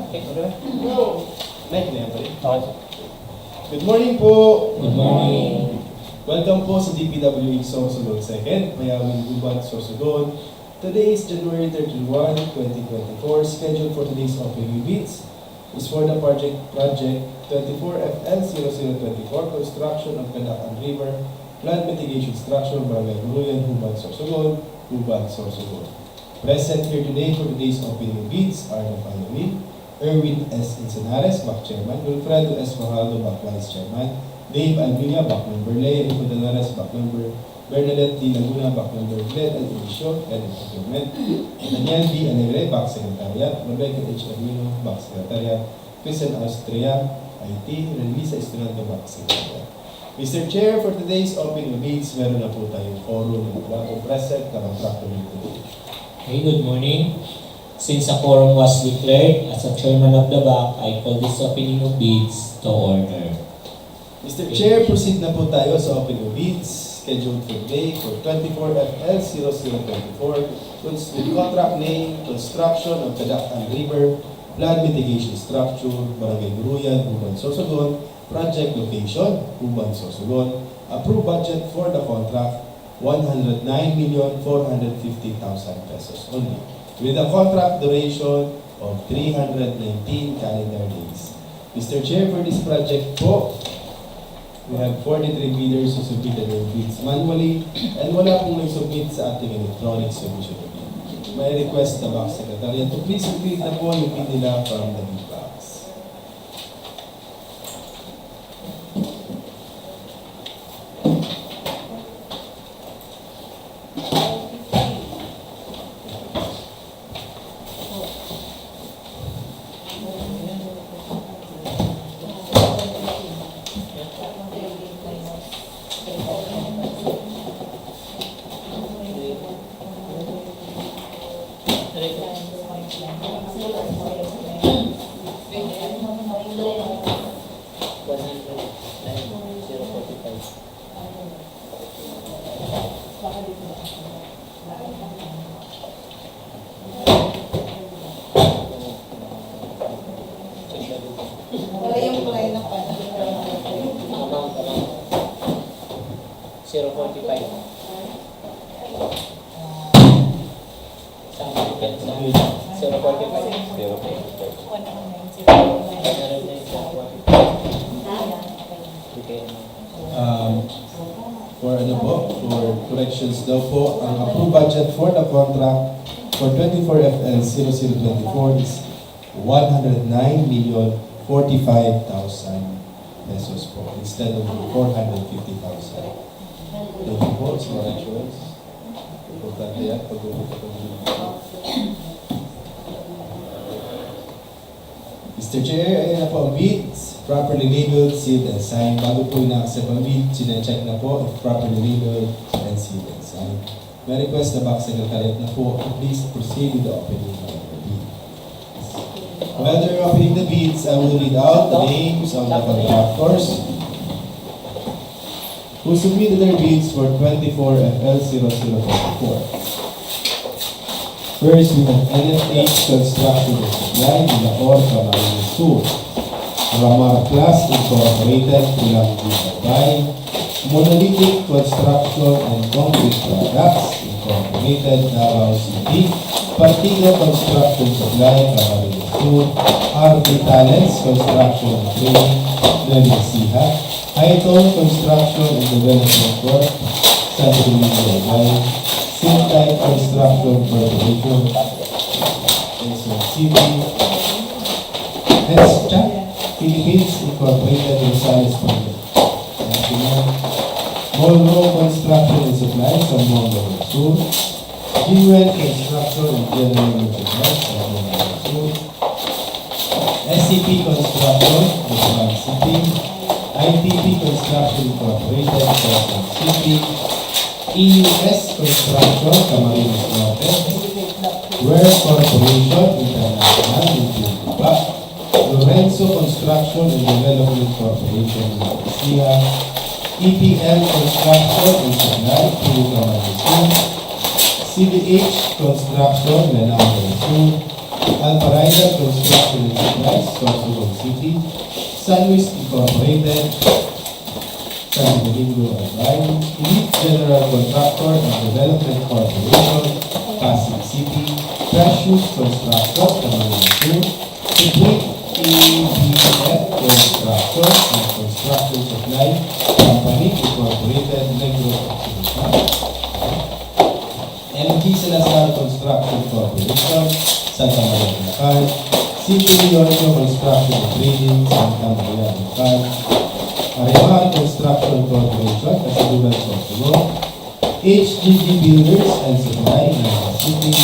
Okay, okay. Mic na yan pala. Okay. Good morning po! Good morning. Welcome po sa DPWH Sorsogon 2nd, Mayawin Juban, Sorsogon. Today is January 31, 2024. Scheduled for today's opening bids is for the project 24FL0024, construction of Cadac-an River, flood mitigation structure, Barangay Guruyan, Juban, Sorsogon. Present here today for today's opening bids are the following: Erwin S. Insanares, Back Chairman; Wilfredo S. Fajaldo, Back Vice Chairman; Dave Alvilla, Back Member; Lea Rico Danares, Back Member; Bernadette D. Laguna, Back Member; Glenn L. Edisio, Head of Procurement; Daniel B. Alegre, Back Secretariat; Rebecca H. Aguino, Back Secretariat; Christian Austria, IT; Renlisa Estrada, Back Secretariat. Mr. Chair, for today's opening bids, meron na po tayong quorum ng mga present na contractor meeting. Okay, good morning. Since a quorum was declared, as a chairman of the bank, I call this opening of bids to order. Mr. Chair, proceed na po tayo sa opening of bids scheduled for today for 24FL0024 with contract name, construction of Cadac-an River, flood mitigation structure, Barangay Guruyan, Juban, Sorsogon, project location, Juban, Sorsogon. Approved budget for the contract, 109,450,000 pesos only, with a contract duration of 319 calendar days. Mr. Chair, for this project po, we have 43 bidders who submitted their bids manually and wala pong nag-submit sa ating electronic submission bid. May request na Back Secretariat to please complete na po yung bid nila from the bid box. For corrections daw po, ang approved budget for the contract for 24FL0024 is 109,045,000 pesos po instead of 450,000. Thank you po sa corrections. Importante yan Mr. Chair, ayan na po ang bids. Properly labeled, sealed, and signed. Bago po ina-accept ang bid, sine-check na po if properly labeled and sealed and signed. May request na Back Secretariat na po, please proceed with the opening of the bid. While they're opening the bids, I will read out the names of the contractors who submitted their bids for 24FL0024. First, we have NFH Construction and Supply in the Orca Marina Sur. Ramar Plus Incorporated, Pulang Dubai. Monolithic Construction and Concrete Products Incorporated, Davao City. Partiga Construction Supply, Camarines Sur. RT Talents Construction and Training, Nueva Ecija. Haiton Construction and Development Corp, Santo Domingo, Dubai. Sintai Construction Corporation, Quezon City. Hescha Philippines Incorporated, Rosales Project. Monroe Construction and Supplies, Zamboanga del Sur. Guruyan Construction and General Supplies, Zamboanga del Sur. SCP Construction, Quezon City. ITP Construction Incorporated, Quezon City. EUS Construction, Camarines Norte. Ware Corporation International, Intibuba. Lorenzo Construction and Development Corporation, Garcia. EPL Construction and Supply, Puro Camarines Sur. CDH Construction, Lanao del Sur. Alparaiza Construction and Supplies, Sorsogon City, Sunwest Incorporated, San Domingo, Albay, Elite General Contractor and Development Corporation, Pasig City, Precious Construction, Tamango 2, Supreme ABF Construction and Construction Supply Company, Incorporated, Negros Occidental, MG Salazar Construction Corporation, Santa Maria, Bulacan, City Leoncio Construction and Trading, Santa Maria, Bulacan, Arima Construction Corporation, Juban, Sorsogon, HGG Builders and Supply, Naga City,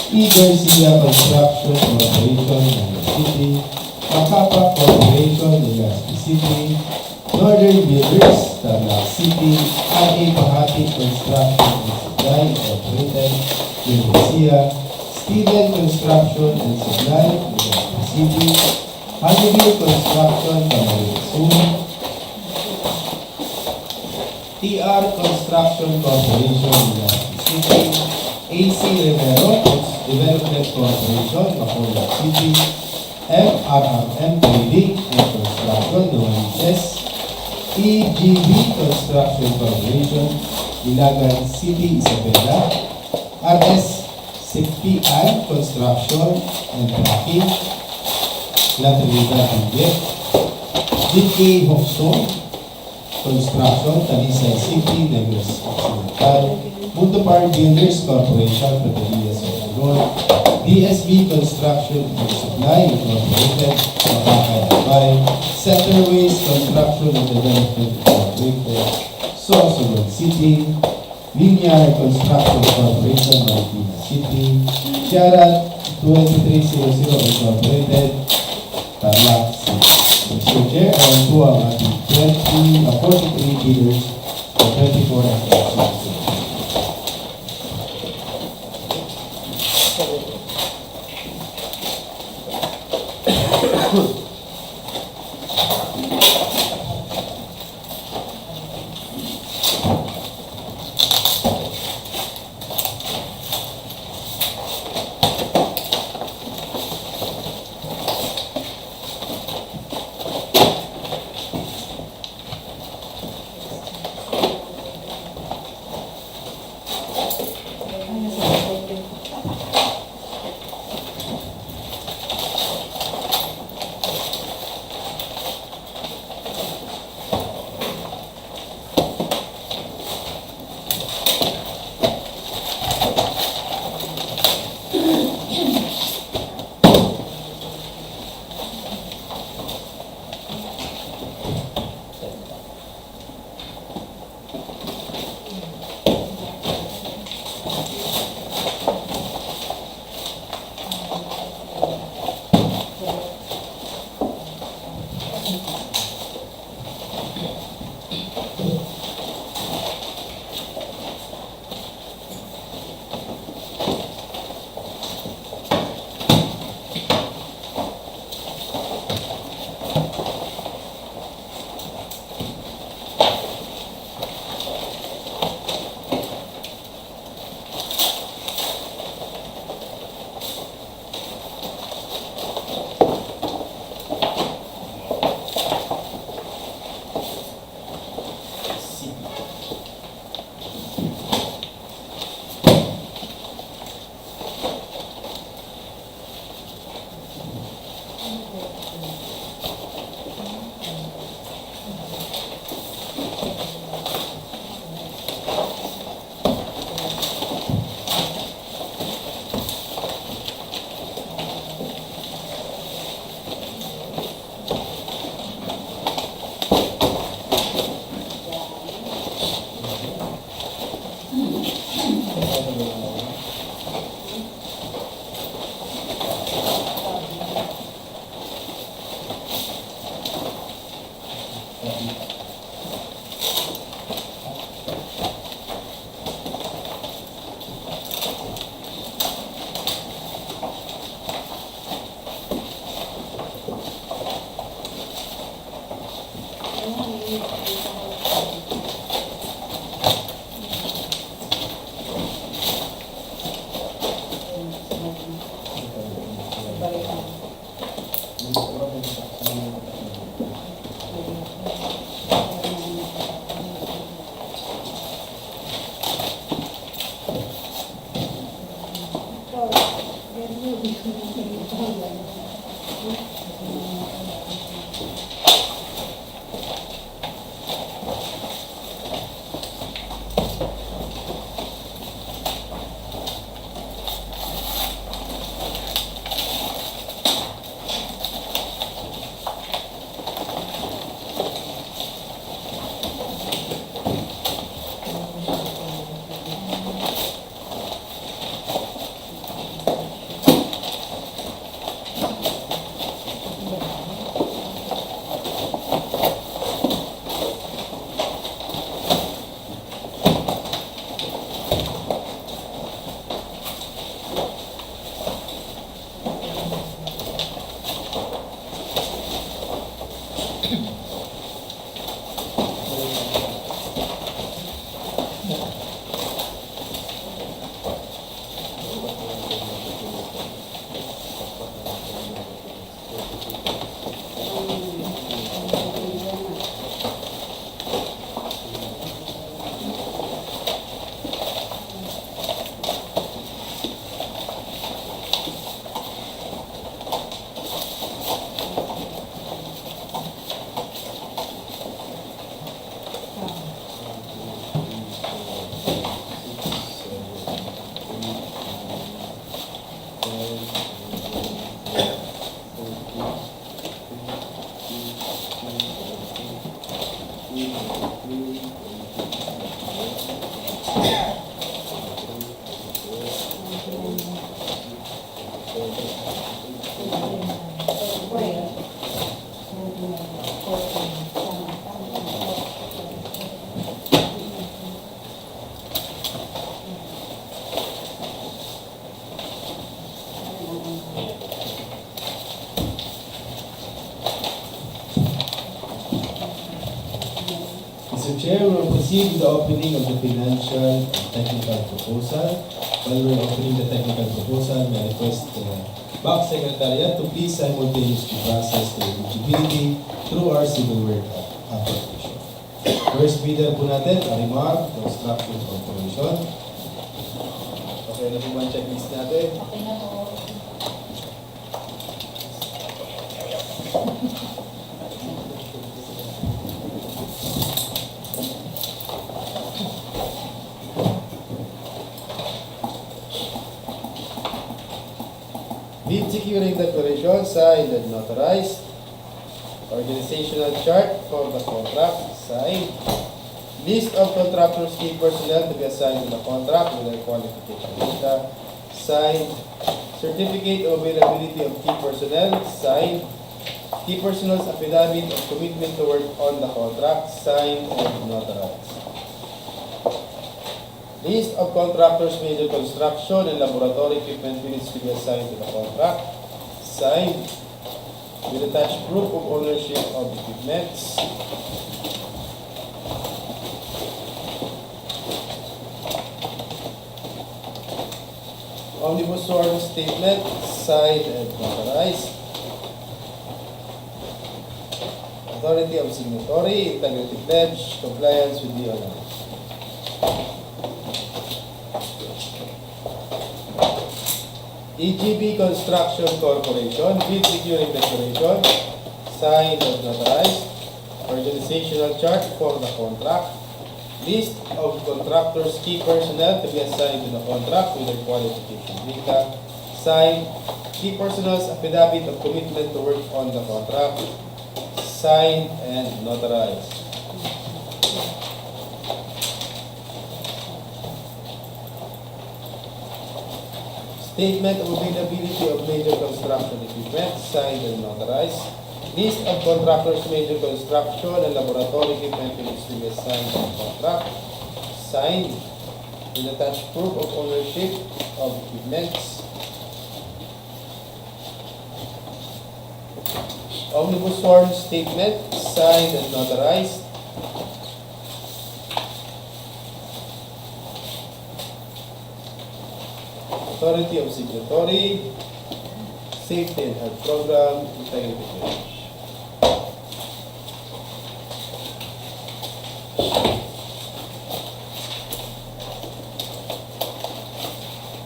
E. Garcia Construction Corporation, Naga City, Macapa Corporation, Legazpi City, Northern Builders, Tarlac City, RA Bahati Construction and Supply, Incorporated, Garcia, Steven Construction and Supply, Legazpi City, Honeywell Construction, Camarines, TR Construction Corporation, Legazpi City, AC Rivero Development Corporation, Bacolod City, FRRM Trading and Construction, Novaliches, EGB Construction Corporation, Ilagan City, Isabela, RS CPI Construction and Tracking, La Trinidad India, DK Hoxton Construction, Talisay City, Negros Occidental, Mundo Power Builders Corporation, Padilla, Sorsogon, DSB Construction and Supply, Incorporated, Makakay, Albay, Centerways Construction and Development Incorporated, Sorsogon City, Linear Construction Corporation, Marikina City, Tiara 2300 Incorporated, Tarlac City. Mr. Chair, I am po ang ating 43 bidders for 24 actions. Mr. Chair, we will proceed with the opening of the financial and technical proposal. While we're opening the technical proposal, may I request the back secretariat to please simultaneously process the eligibility through our civil work application. First bidder po natin, Arimar, Construction Corporation. Okay na po ba ang checklist natin? Okay na po. Bid securing declaration signed and notarized. Organizational chart for the contract signed. List of contractors key personnel to be assigned to the contract with their qualification data signed. Certificate of availability of key personnel signed. Key personnel's affidavit of commitment to work on the contract signed and notarized. List of contractors major construction and laboratory equipment units to be assigned to the contract. Signed. With attached proof of ownership of equipments. Omnibus sworn statement. Signed and notarized. Authority of signatory. Integrity pledge. Compliance with the order. EGB Construction Corporation, bid securing declaration, signed and notarized, organizational chart for the contract, list of contractors' key personnel to be assigned to the contract with their qualification data, signed, key personnel's affidavit of commitment to work on the contract, signed and notarized. Statement of availability of major construction equipment, signed and notarized. List of contractors' major construction and laboratory equipment units to be assigned to the contract, signed with attached proof of ownership of equipments. Omnibus sworn statement, signed and notarized. Authority of signatory, safety and health program, integrity pledge.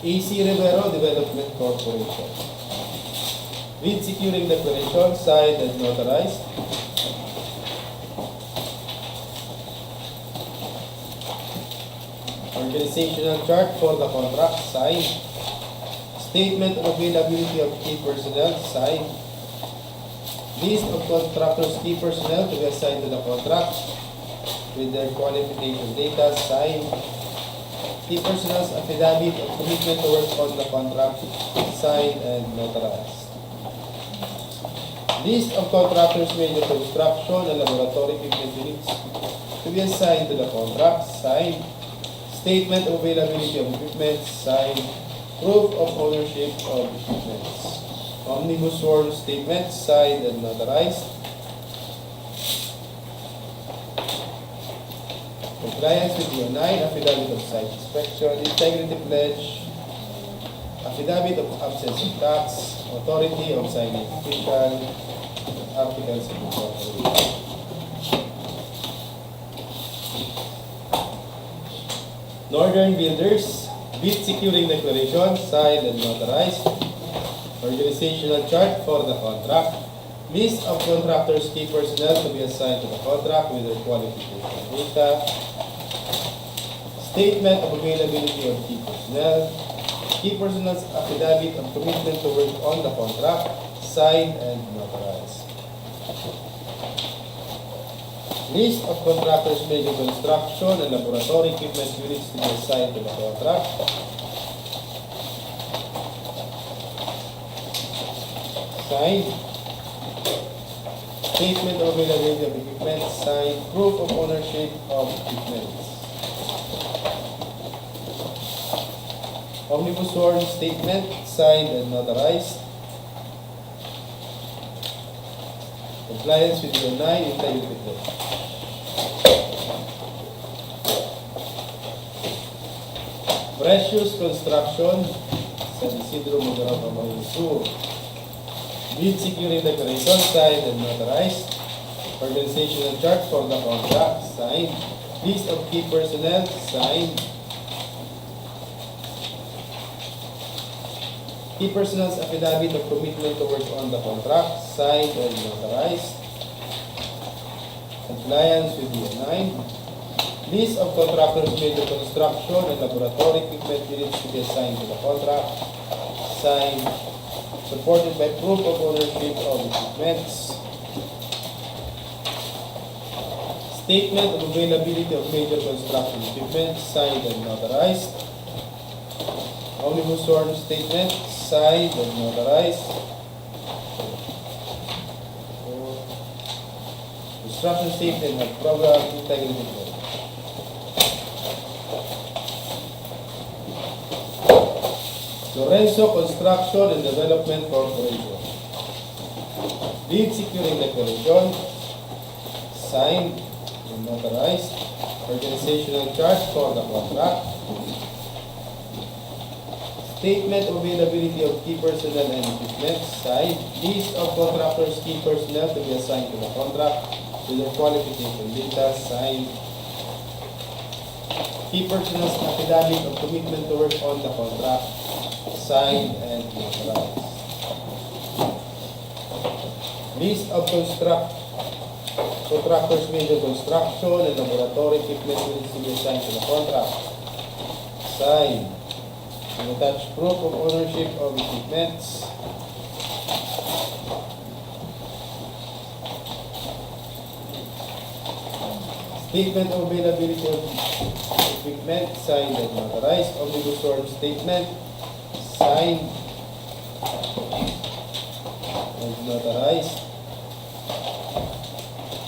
AC Rivero Development Corporation. Bid securing declaration, signed and notarized. Organizational chart for the contract, signed. Statement of availability of key personnel, signed. List of contractors' key personnel to be assigned to the contract with their qualification data, signed. Key personnel's affidavit of commitment to work on the contract, signed and notarized. List of contractors' major construction and laboratory equipment units to be assigned to the contract, signed. Statement of availability of equipment, signed. Proof of ownership of equipments. Omnibus sworn statement, signed and notarized. Compliance with the 9, affidavit of site inspection, integrity pledge, affidavit of absence of tax, authority of signing official, articles of incorporation. Northern Builders, bid securing declaration, signed and notarized. Organizational chart for the contract. List of contractors' key personnel to be assigned to the contract with their qualification data. Statement of availability of key personnel. Key personnel's affidavit of commitment to work on the contract, signed and notarized. List of contractors major construction and laboratory equipment units to be assigned to the contract. Signed. Statement of availability of equipment. Signed. Proof of ownership of equipment. Omnibus sworn statement. Signed and notarized. Compliance with the 9 integrity pledge. Precious Construction, San Isidro, Magdalena, Malaysia. Bid securing declaration, signed and notarized. Organizational chart for the contract, signed. List of key personnel, signed. Key personnel's affidavit of commitment to work on the contract, signed and notarized. Compliance with the 9. List of contractors major construction and laboratory equipment units to be assigned to the contract, signed, supported by proof of ownership of equipments. Statement of availability of major construction equipment, signed and notarized. Omnibus sworn statement, signed and notarized. Construction statement of program integrity plan. Lorenzo Construction and Development Corporation. Bid securing declaration, signed and notarized. Organizational chart for the contract. Statement of availability of key personnel and equipment, signed. List of contractors' key personnel to be assigned to the contract with their qualification data, signed. Key personnel's affidavit of commitment to work on the contract, signed and notarized. List of contractors major construction and laboratory equipment units to be assigned to the contract, signed. And attached proof of ownership of equipments. Statement of availability of equipment, signed and notarized. Omnibus sworn statement, signed and notarized.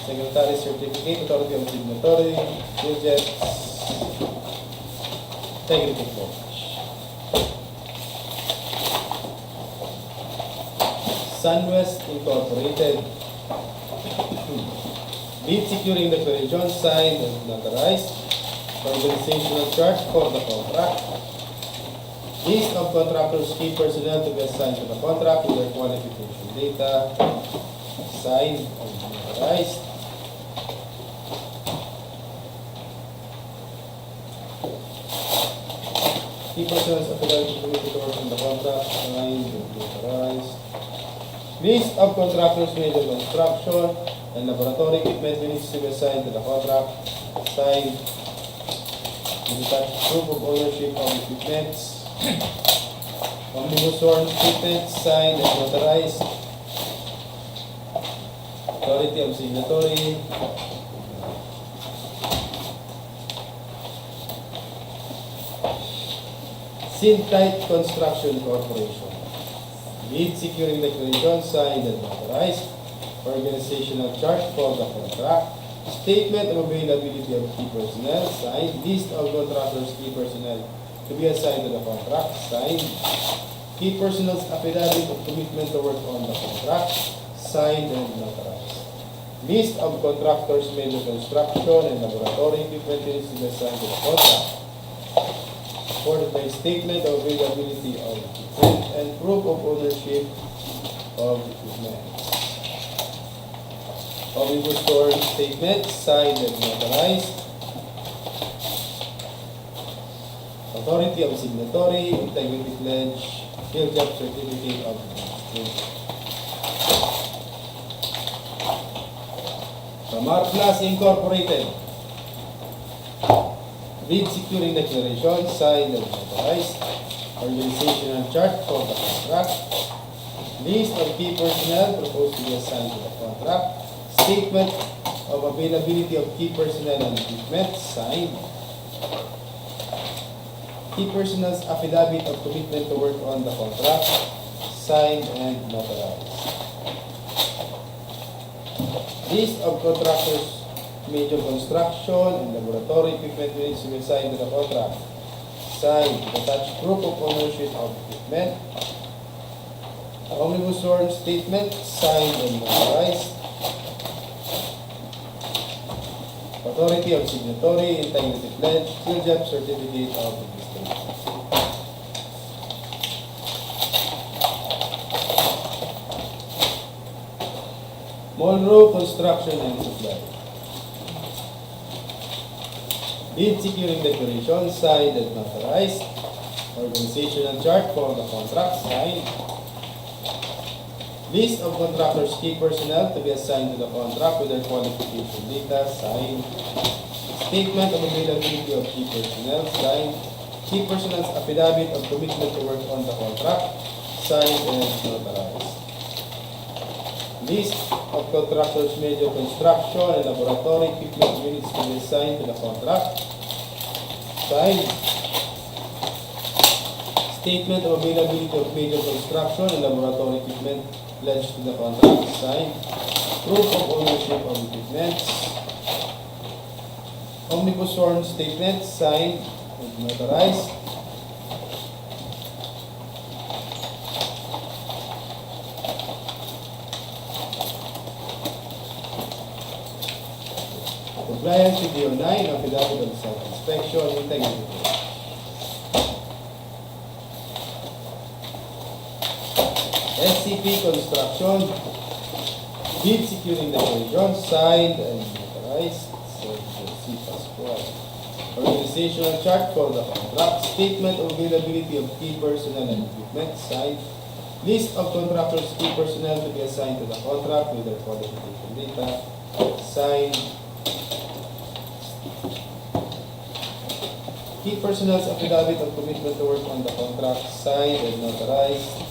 Secretary certificate, authority of signatory, budget, integrity pledge. Sunwest Incorporated. Bid securing declaration, signed and notarized. Organizational chart for the contract. List of contractors' key personnel to be assigned to the contract with their qualification data, signed and notarized. Key personnel's affidavit committed to work on the contract, signed and notarized. List of contractors major construction and laboratory equipment units to be assigned to the contract, signed, with attached proof of ownership of equipments. Omnibus sworn statement, signed and notarized. Authority of signatory. Sintite Construction Corporation. Bid securing declaration, signed and notarized. Organizational chart for the contract. Statement of availability of key personnel, signed. List of contractors' key personnel to be assigned to the contract, signed. Key personnel's affidavit of commitment to work on the contract, signed and notarized. List of contractors major construction and laboratory equipment units to be assigned to the contract. Supported by statement of availability of equipment and proof of ownership of equipment. Omnibus sworn statement, signed and notarized. Authority of signatory, integrity pledge, field job certificate of administration. Samar Plus Incorporated. Bid securing declaration, signed and notarized. Organizational chart for the contract. List of key personnel proposed to be assigned to the contract. Statement of availability of key personnel and equipment, signed. Key personnel's affidavit of commitment to work on the contract, signed and notarized. List of contractors, major construction and laboratory equipment units to be assigned to the contract, signed. Attached proof of ownership of equipment. Omnibus sworn statement, signed and notarized. Authority of signatory, integrity pledge, field job certificate of registration. Monroe Construction and Supply. Bid securing declaration, signed and notarized. Organizational chart for the contract, signed. List of contractors' key personnel to be assigned to the contract with their qualification data, signed. Statement of availability of key personnel, signed. Key personnel's affidavit of commitment to work on the contract, signed and notarized. List of contractors' major construction and laboratory equipment units to be assigned to the contract, signed. Statement of availability of major construction and laboratory equipment pledged to the contract, signed. Proof of ownership of equipment. Omnibus sworn statement, signed and notarized. Compliance with the 9 affidavit of self-inspection, integrity. SCP Construction, bid securing declaration, signed and notarized. Organizational chart for the contract. Statement of availability of key personnel and equipment, signed. List of contractors' key personnel to be assigned to the contract with their qualification data, signed. Key personnel's affidavit of commitment to work on the contract, signed and notarized.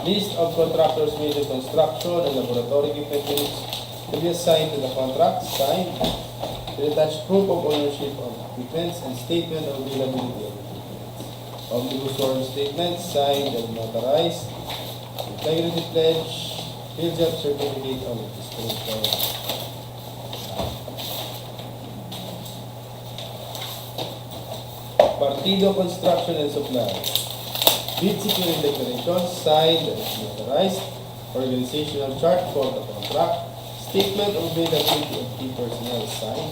List of contractors' major construction and laboratory equipment units to be assigned to the contract, signed. To attach proof of ownership of equipment and statement of availability of equipment. Omnibus sworn statement, signed and notarized. Integrity pledge, field job certificate of registration. Partido Construction and Supply. Bid securing declaration, signed and notarized. Organizational chart for the contract. Statement of availability of key personnel, signed.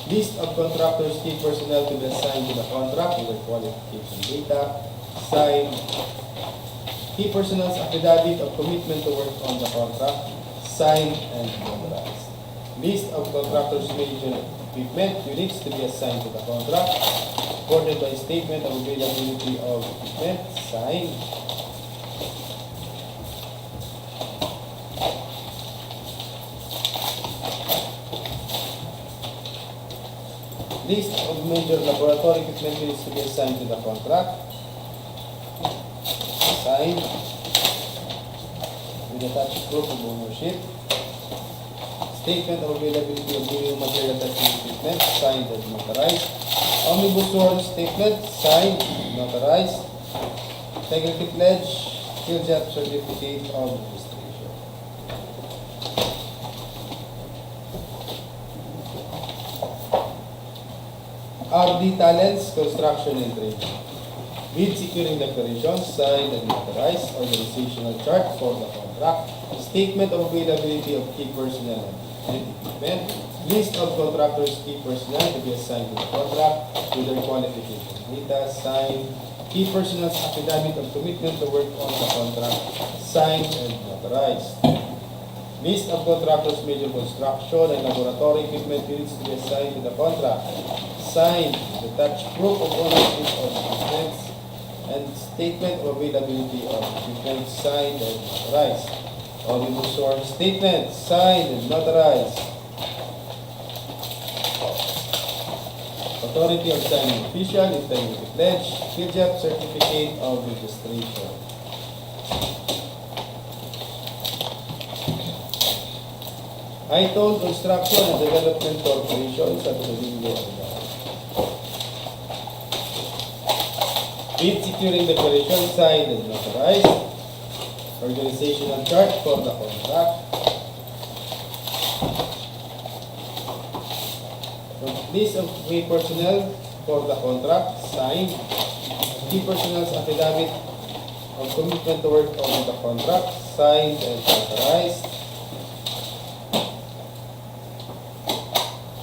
List of contractors' key personnel to be assigned to the contract with their qualification data, signed. Key personnel's affidavit of commitment to work on the contract, signed and notarized. List of contractors' major equipment units to be assigned to the contract, supported by statement of availability of equipment, signed. List of major laboratory equipment units to be assigned to the contract, signed. With attached proof of ownership. Statement of availability of minimum material testing equipment, signed and notarized. Omnibus sworn statement, signed, notarized. Integrity pledge, field job certificate of registration. RD Talents, Construction and Training. Bid securing declaration, signed and notarized. Organizational chart for the contract. Statement of availability of key personnel and equipment. List of contractors' key personnel to be assigned to the contract with their qualification data, signed. Key personnel's affidavit of commitment to work on the contract, signed and notarized. List of contractors' major construction and laboratory equipment units to be assigned to the contract, signed. Attached proof of ownership of equipment and statement of availability of equipment, signed and notarized. Omnibus sworn statement, signed and notarized. Authority of signing official, integrity pledge, field job certificate of registration. Itoll Construction and Development Corporation sa Domingo. Bid securing declaration signed and notarized. Organizational chart for the contract. List of key personnel for the contract signed. Key personnel's affidavit of commitment to work on the contract signed and notarized.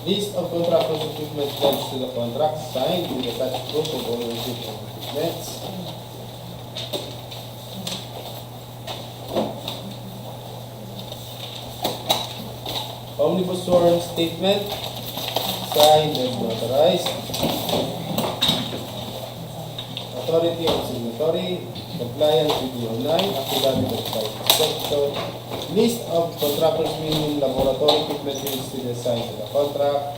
List of contractors' equipment pledged to the contract signed with attached proof of ownership of equipment. Omnibus sworn statement signed and notarized. Authority of signatory, compliance with the online, affidavit of site inspection, list of contractors' minimum laboratory equipment units to be assigned to the contract,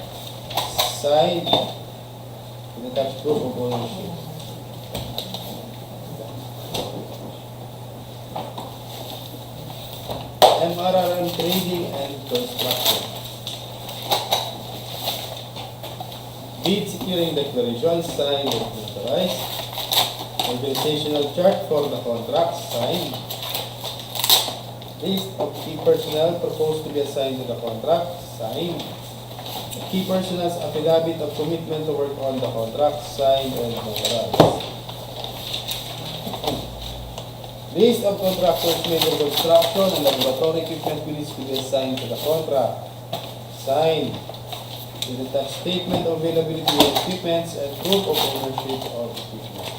signed, and attached proof of ownership. MRRM Trading and Construction. Bid securing declaration signed and notarized. Organizational chart for the contract signed. List of key personnel proposed to be assigned to the contract signed. Key personnel's affidavit of commitment to work on the contract signed and notarized. List of contractors major construction and laboratory equipment units to be assigned to the contract signed. With attached statement of availability of equipments and proof of ownership of equipment.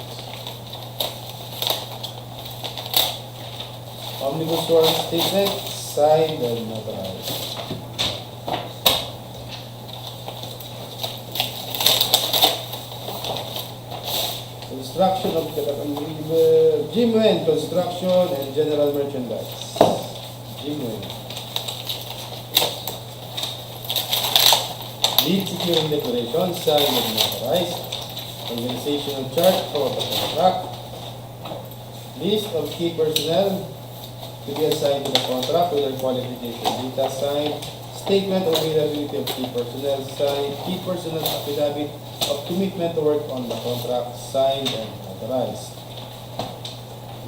Omnibus sworn statement signed and notarized. Construction of Cadac-an Juban Construction and General Merchandise. Juban. Lead securing declaration signed and notarized. Organizational chart for the contract. List of key personnel to be assigned to the contract with their qualification data signed. Statement of availability of key personnel signed. Key personnel affidavit of commitment to work on the contract signed and authorized.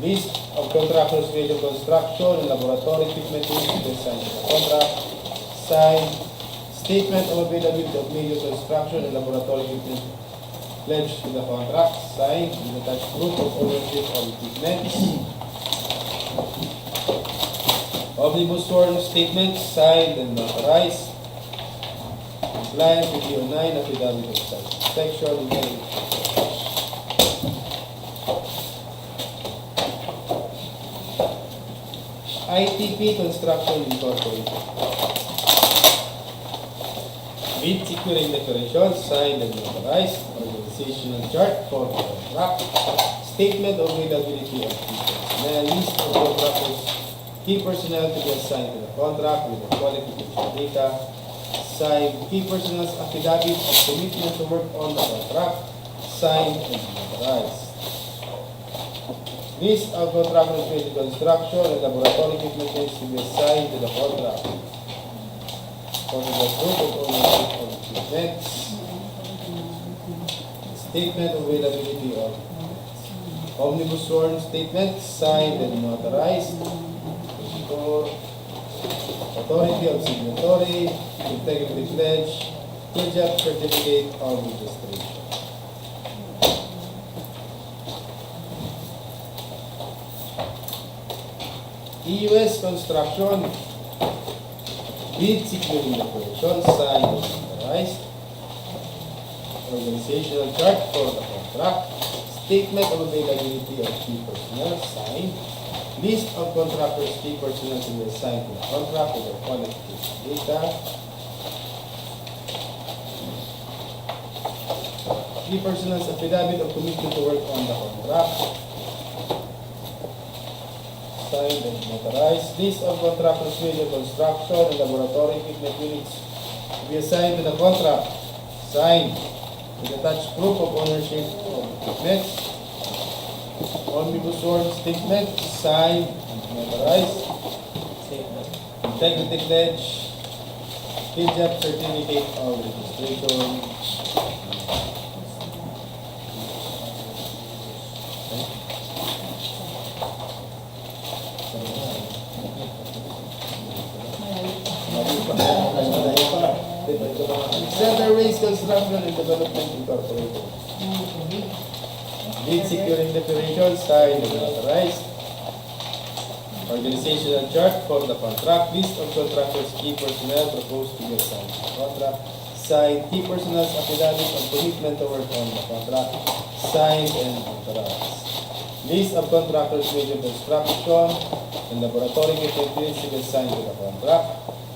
List of contractors major construction and laboratory equipment units to be assigned to the contract signed. Statement of availability of major construction and laboratory equipment pledged to the contract signed with attached proof of ownership of equipment. Omnibus sworn statement signed and notarized. Compliance with the online affidavit of site inspection. ITP Construction Incorporated. Bid securing declaration signed and notarized. Organizational chart for the contract. Statement of availability of key personnel. List of contractors. Key personnel to be assigned to the contract with the qualification data. Signed. Key personnel's affidavit of commitment to work on the contract. Signed and notarized. List of contractors with construction and laboratory equipment units to be assigned to the contract. For the proof of ownership of equipment. Statement of availability of omnibus sworn statement signed and notarized. Authority of signatory, integrity pledge, project certificate of registration. EUS Construction, bid securing declaration signed and notarized. Organizational chart for the contract. Statement of availability of key personnel signed. List of contractors, key personnel to be assigned to the contract with their qualification data. Key personnel's affidavit of commitment to work on the contract. Signed and notarized. List of contractors major construction and laboratory equipment units to be assigned to the contract. Signed. With attached proof of ownership of equipment. Omnibus sworn statement signed and notarized. Integrity pledge. Field job certificate of registration. Center Waste Construction and Development Incorporated. Lead securing declaration signed and authorized. Organizational chart for the contract. List of contractors, key personnel proposed to be assigned to the contract. Signed. Key personnel's affidavit of commitment to work on the contract. Signed and authorized. List of contractors, major construction and laboratory equipment to be assigned to the contract.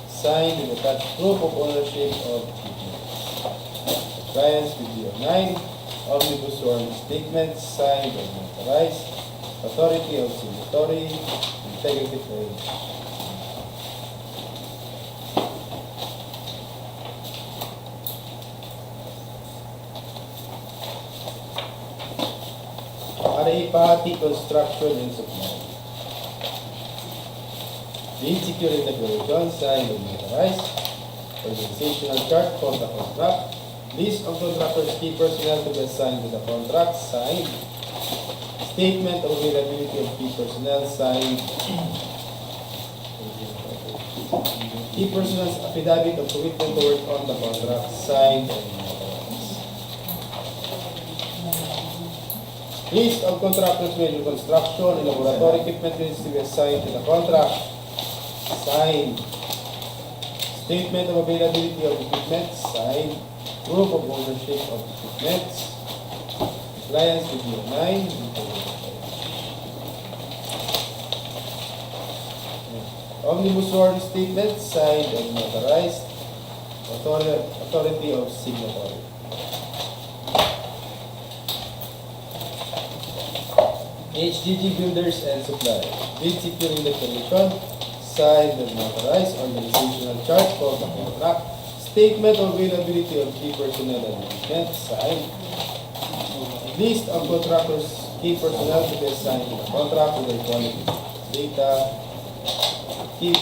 Signed and attached proof of ownership of equipment. Compliance with DO9. Omnibus sworn statement signed and authorized. Authority of signatory. Integrity pledge. RA Party Construction and Supply. Lead securing declaration signed and authorized. Organizational chart for the contract. List of contractors, key personnel to be assigned to the contract, signed. Statement of availability of key personnel, signed. Key personnel's affidavit of commitment to work on the contract, signed and authorized. List of contractors, major construction and laboratory equipment needs to be assigned to the contract, signed. Statement of availability of equipment, signed. Proof of ownership of equipment. Compliance with DO9. Omnibus sworn statement signed and notarized. Authority of signatory. HGG Builders and Suppliers. Bid securing declaration signed and notarized. Organizational chart for the contract. Statement of availability of key personnel and equipment, signed. List of contractors, key personnel to be assigned to the contract with their quality data. Key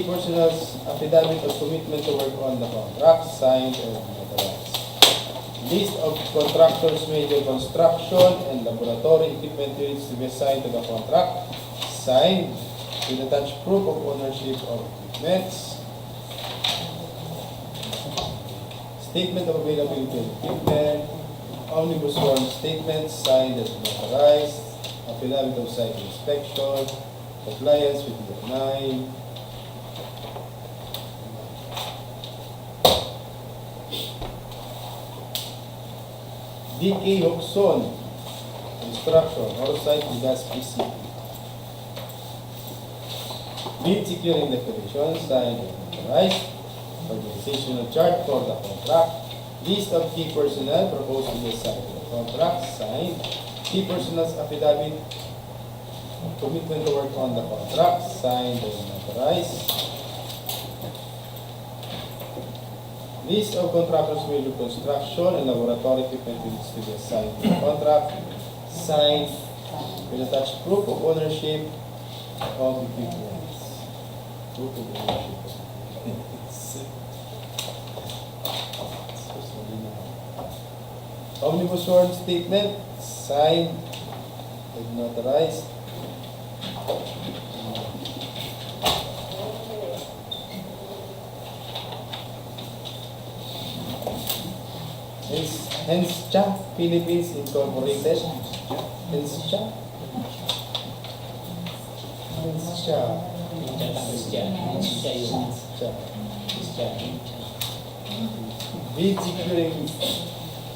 personnel's affidavit of commitment to work on the contract, signed and authorized. List of contractors, major construction and laboratory equipment units to be assigned to the contract, signed. With attached proof of ownership of equipment. Statement of availability of equipment, omnibus sworn statement signed and notarized, affidavit of site inspection, compliance with DO9. DK Hoxon Construction or site gas PC. Bid securing declaration signed and notarized. Organizational chart for the contract. List of key personnel proposed to be assigned to the contract, signed. Key personnel's affidavit of commitment to work on the contract, signed and notarized. List of contractors, major construction and laboratory equipment units to be assigned to the contract, signed. With attached proof of ownership of equipment. Proof of ownership. Omnibus sworn statement signed and notarized. Henscha Philippines Incorporated. Henscha. Bid securing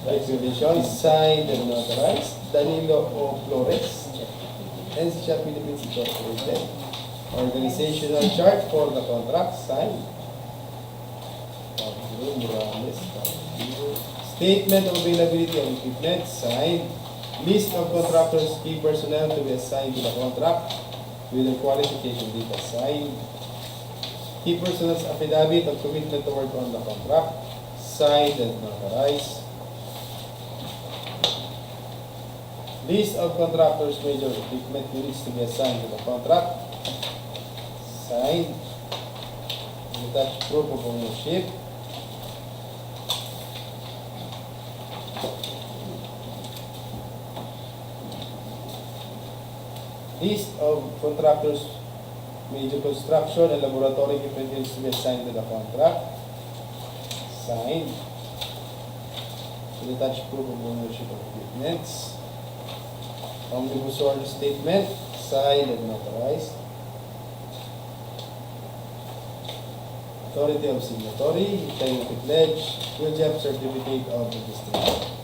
regulation signed and notarized. Danilo O. Flores. Henscha Philippines Incorporated. Organizational chart for the contract signed. Statement of availability of equipment signed. List of contractors, key personnel to be assigned to the contract with the qualification data signed. Key personnel's affidavit of commitment to work on the contract signed and notarized. List of contractors, major equipment units to be assigned to the contract signed. Attached proof of ownership. List of contractors, major construction and laboratory equipment units to be assigned to the contract. Signed. To attach proof of ownership of equipments. Omnibus order statement, signed and notarized. Authority of signatory, integrity pledge, will have certificate of registration.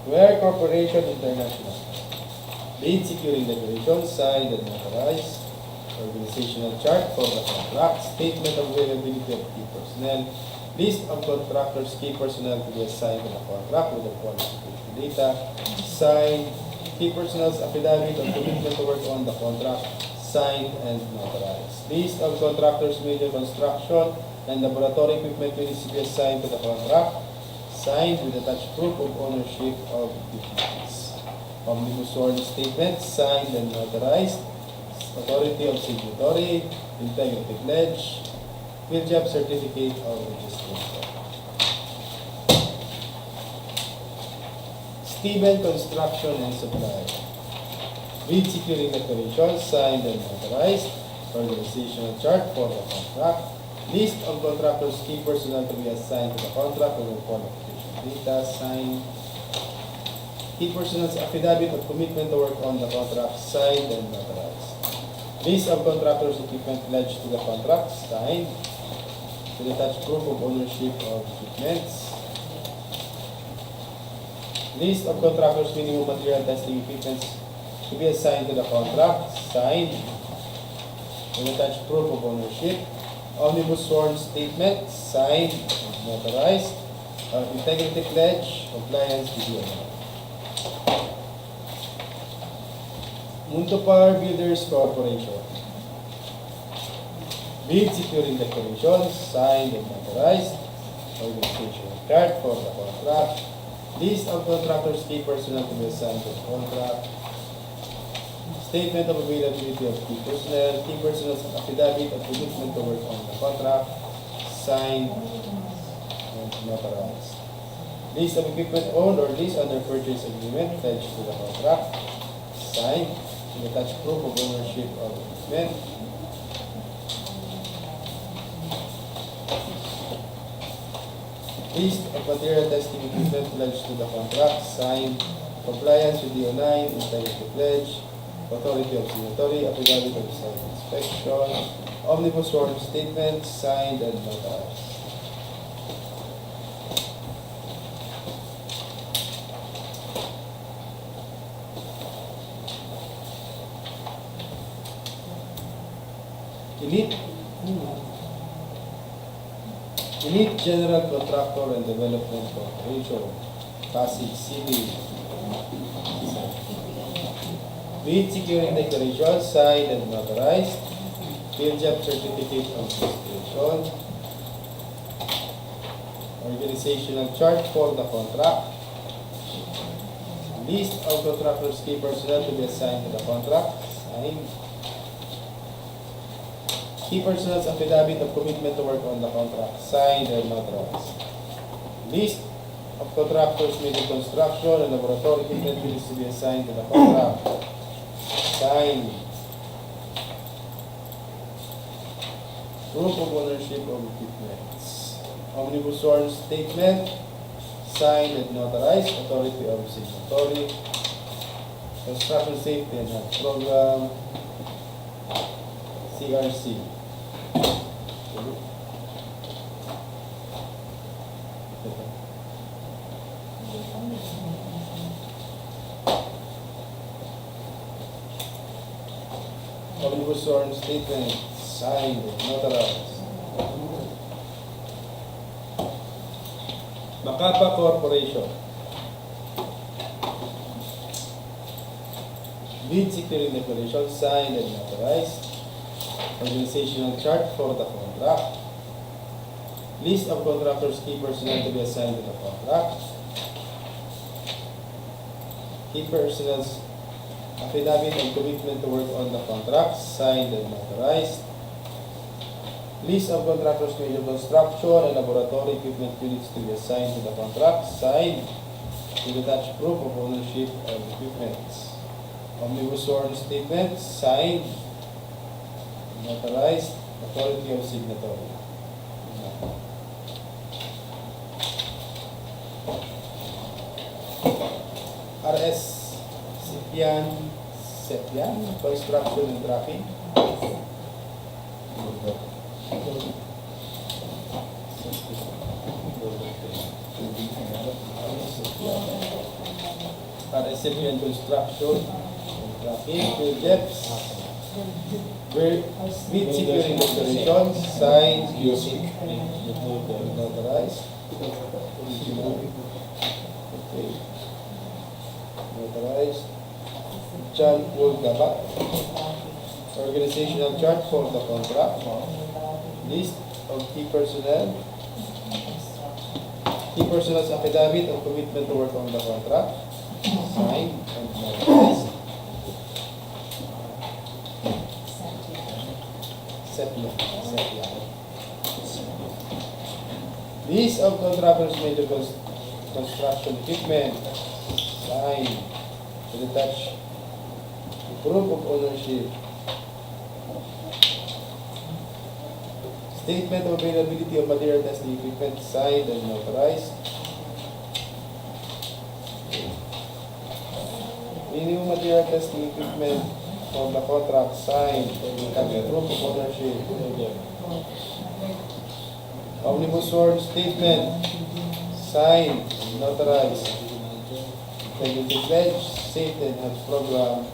Where Corporation International. Bid securing declaration, signed and notarized. Organizational chart for the contract, statement of availability of key personnel, list of contractors, key personnel to be assigned to the contract with the qualification data, signed, key personnel's affidavit of commitment to work on the contract, signed and notarized. List of contractors, major construction and laboratory equipment units to be assigned to the contract, signed with attached proof of ownership of equipments. Omnibus sworn statement, signed and notarized. Authority of signatory, integrity pledge, field job certificate of registration. Stephen Construction and Supply. Bid securing declaration, signed and notarized. Organizational chart for the contract. List of contractors, key personnel to be assigned to the contract with the qualification data, signed. Key personnel's affidavit of commitment to work on the contract, signed and notarized. List of contractors' equipment pledged to the contract, signed. To attach proof of ownership of equipments. List of contractors' minimum material testing equipments to be assigned to the contract, signed. To attach proof of ownership. Omnibus sworn statement, signed, notarized. Integrity pledge, compliance with DPWH. Muntopar Builders Corporation. Bid securing declarations, signed and notarized. Organizational chart for the contract. List of contractors, key personnel to be assigned to the contract. Statement of availability of key personnel's affidavit of commitment to work on the contract, signed and notarized. List of equipment owned or leased under purchase agreement pledged to the contract, signed. To attach proof of ownership of equipment. List of material testing equipment pledged to the contract, signed. Compliance with DO9, integrity pledge. Authority of signatory, affidavit of site inspection. Omnibus sworn statement, signed and notarized. Elite General Contractor and Development Corporation, Pasig City. Bid securing declaration, signed and notarized. Field job certificate of registration. Organizational chart for the contract. List of contractors, key personnel to be assigned to the contract, signed. Key personnel's affidavit of commitment to work on the contract, signed and notarized. List of contractors, major construction and laboratory equipment units to be assigned to the contract, signed. Proof of ownership of equipment. Omnibus sworn statement, signed and notarized. Authority of signatory. Construction Safety and Health Program, CRC. Omnibus sworn statement, signed, notarized. Macapa Corporation. Bid securing declaration, signed and notarized. Organizational chart for the contract. List of contractors, key personnel to be assigned to the contract. Key personnel's affidavit of commitment to work on the contract, signed and notarized. List of contractors, major construction and laboratory equipment units to be assigned to the contract, signed. Will attach proof of ownership of equipment. Omnibus sworn statement signed, notarized, authority of signatory. RS Sepian, Construction and Traffic. RS Sepian Construction and Traffic, Philips, with securing declaration, signed, notarized. Okay. Notarized. John Paul Gabak. Organizational chart for the contract. List of key personnel. Key personnel's affidavit of commitment to work on the contract. Signed and notarized. Setya. List of contractors' major construction equipment. Signed. With attached proof of ownership. Statement of availability of material testing equipment. Signed and notarized. Minimum material testing equipment for the contract. Signed and attached proof of ownership. Omnibus sworn statement. Signed and notarized. Integrity pledge, safety and health program.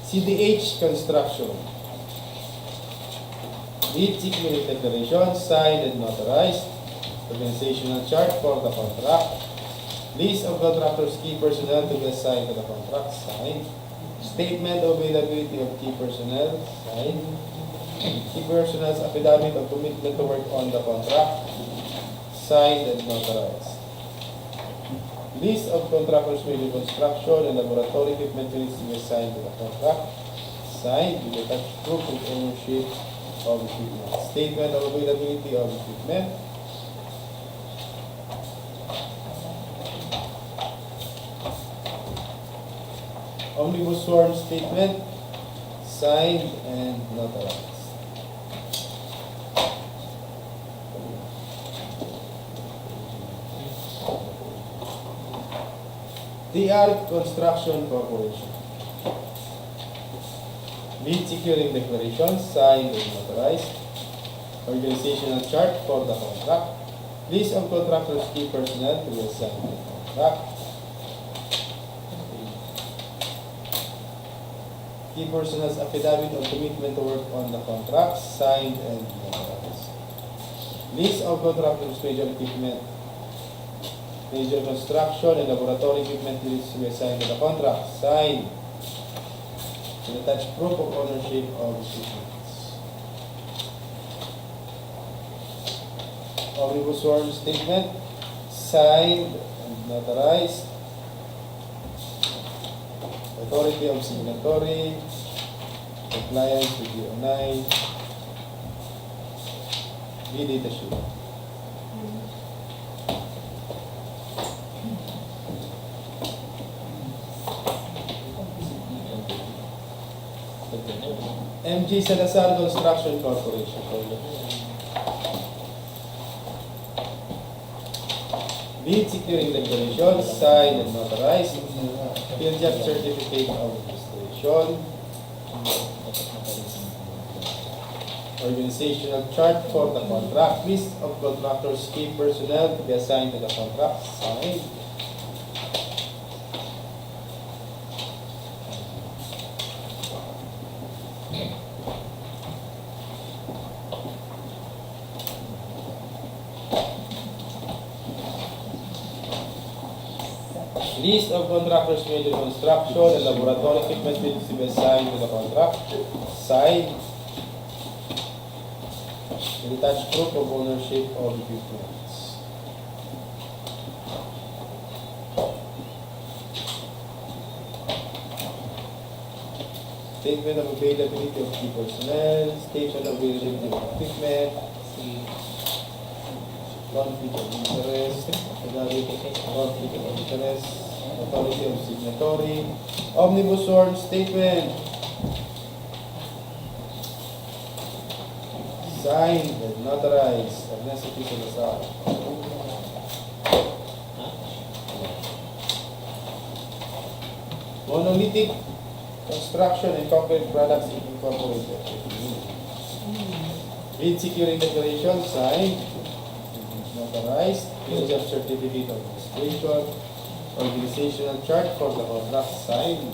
CDH Construction. Lead security declaration, signed and notarized. Organizational chart for the contract. List of contractors' key personnel to be assigned to the contract, signed. Statement of availability of key personnel, signed. Key personnel's affidavit of commitment to work on the contract, signed and notarized. List of contractors major construction and laboratory equipment to be assigned to the contract, signed with attached proof of ownership of equipment. Statement of availability of equipment. Omnibus sworn statement, signed and notarized. DR Construction Corporation. Lead securing declaration, signed and notarized. Organizational chart for the contract. List of contractors' key personnel to be assigned to the contract. Key personnel's affidavit of commitment to work on the contract, signed and notarized. List of contractors' major equipment, major construction and laboratory equipment to be assigned to the contract, signed. And attached proof of ownership of equipment. Omnibus sworn statement, signed and notarized. Authority of signatory, compliance with DO9, data sheet. MG Salazar Construction Corporation. Lead securing declaration, signed and notarized. Field job certificate of registration. Organizational chart for the contract. List of contractors' key personnel to be assigned to the contract, signed. List of contractors major construction and laboratory equipment will be assigned to the contract, signed. And attached proof of ownership of equipment. Statement of availability of key personnel, statement of availability of equipment, conflict of interest, conflict of interest, authority of signatory, omnibus sworn statement, signed and notarized, Ernesto P. Salazar. Monolithic Construction and Concrete Products Incorporated. Bid securing declaration, signed, notarized, use of certificate of registration, organizational chart for the contract, signed.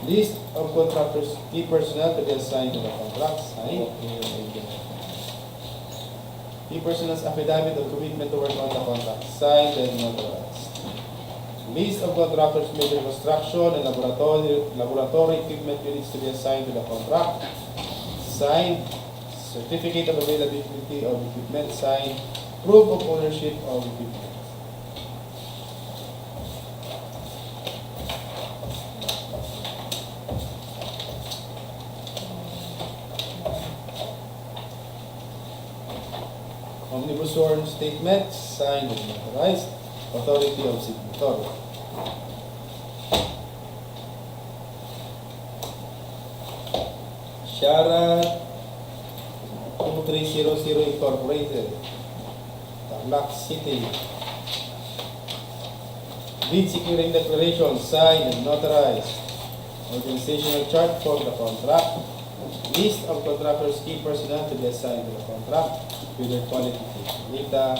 List of contractors, key personnel to be assigned to the contract, signed. Key personnel's affidavit of commitment to work on the contract, signed and notarized. List of contractors, major construction and laboratory equipment units to be assigned to the contract, signed. Certificate of availability of equipment, signed. Proof of ownership of equipment. Omnibus sworn statement, signed and notarized, authority of signatory. Sharat 2300 Incorporated, Tarlac City. Bid securing declaration, signed and notarized. Organizational chart for the contract. List of contractors, key personnel to be assigned to the contract with their qualification data.